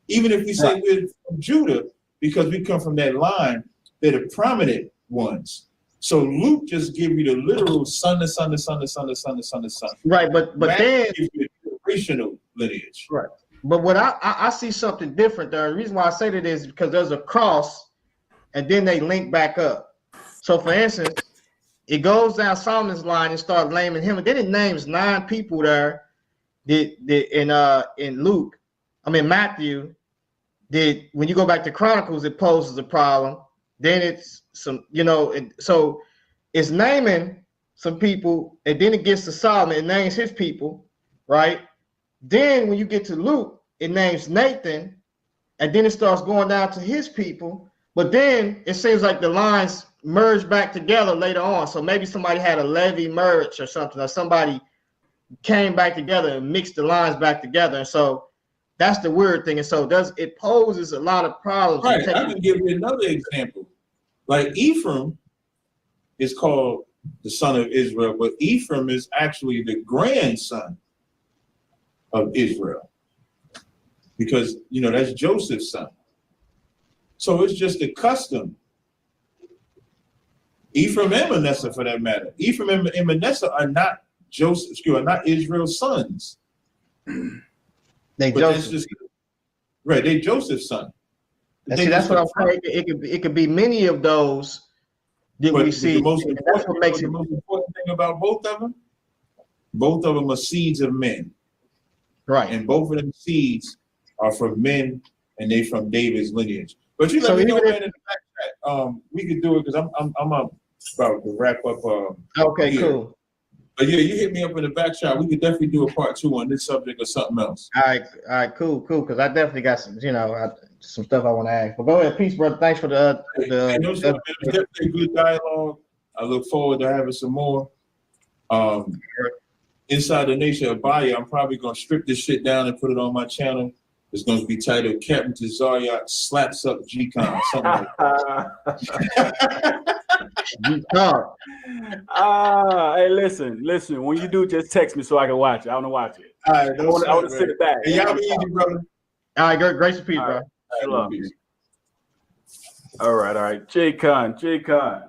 Even if we say we're from Judah because we come from that line, they're the prominent ones. So Luke just give you the literal son to son to son to son to son to son to son. Right, but then gives you the generational lineage. Right. But what I see something different there. The reason why I say that is because there's a cross and then they link back up. So for instance, it goes down Solomon's line and start naming him, and then it names 9 people there in Luke, Matthew, when you go back to Chronicles, it poses a problem. Then it's some, so it's naming some people, and then it gets to Solomon, it names his people, right? Then when you get to Luke, it names Nathan, and then it starts going down to his people. But then it seems like the lines merge back together later on. So maybe somebody had a Levi merge or something, or somebody came back together and mixed the lines back together. And so that's the weird thing. And so it poses a lot of problems. Right. I can give you another example. Like Ephraim is called the son of Israel, but Ephraim is actually the grandson of Israel, because that's Joseph's son. So it's just a custom. Ephraim and Manasseh, for that matter. Ephraim and Manasseh are not Israel's sons. They Joseph's son. See, that's what I'm saying. It could be many of those that we see. The most important thing about both of them are seeds of men. Right. And both of them seeds are from men, and they from David's lineage. But you let me know, man, in the back chat. We could do it because I'm about to wrap up. Okay, here. cool. But yeah, you hit me up in the back chat. We could definitely do a part 2 on this subject or something else. All right, cool. Because I definitely got some, some stuff I want to ask. But go ahead, peace, brother. Thanks for the. It was definitely a good dialogue. I look forward to having some more. Inside the Nation of Abaya, I'm probably gonna strip this shit down and put it on my channel. It's gonna be titled Captain Tazariak Slaps Up G-Con, something like that. Hey, listen. When you do, just text me so I can watch it. I want to watch it. All right, I want to sit it back. Hey, y'all be easy, brother. All right, grace and peace, bro. All right. J-Con. Yeah.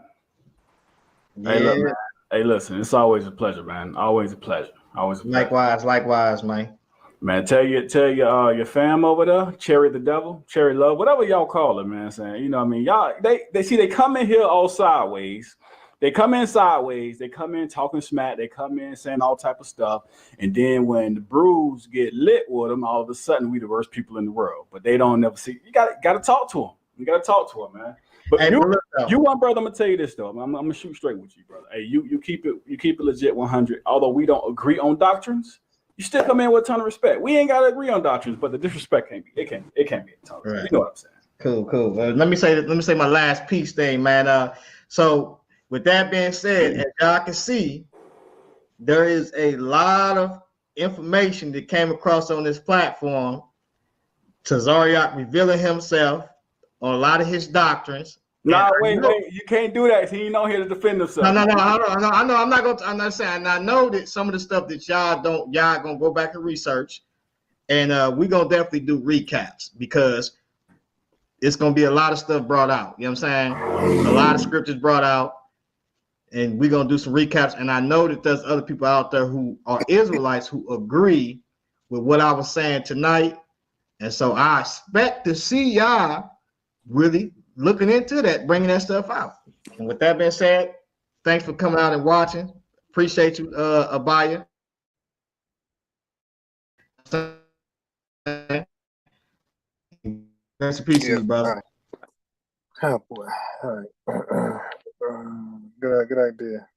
Hey, listen, it's always a pleasure, man. Always a pleasure. Likewise, man. Man, tell your fam over there, Cherry the Devil, Cherry Love, whatever y'all call it, man. Saying, you know what I mean? Y'all, they come in here all sideways. They come in sideways. They come in talking smack. They come in saying all type of stuff. And then when the brews get lit with them, all of a sudden we the worst people in the world. But they don't never see. You gotta talk to them. You gotta talk to them, man. But Hey, you one brother, I'm gonna tell you this though. I'm gonna shoot straight with you, brother. Hey, you keep it legit 100. Although we don't agree on doctrines, you still come in with a ton of respect. We ain't gotta agree on doctrines, but the disrespect can't be a ton of respect. Right. You know what I'm saying? Cool. Let me say my last piece thing, man. So with that being said, as y'all can see, there is a lot of information that came across on this platform. Tazariak revealing himself on a lot of his doctrines. Nah, wait, you can't do that. He ain't on here to defend himself. No, I know. I'm not saying. I know that some of the stuff that y'all gonna go back and research, and we gonna definitely do recaps because it's gonna be a lot of stuff brought out. You know what I'm saying? A lot of scriptures brought out, and we're gonna do some recaps. And I know that there's other people out there who are Israelites who agree with what I was saying tonight, and so I expect to see y'all really looking into that, bringing that stuff out. And with that being said, thanks for coming out and watching. Appreciate you, Abaya. Thanks for peace to you, brother. All right. Oh boy. All right. Good idea.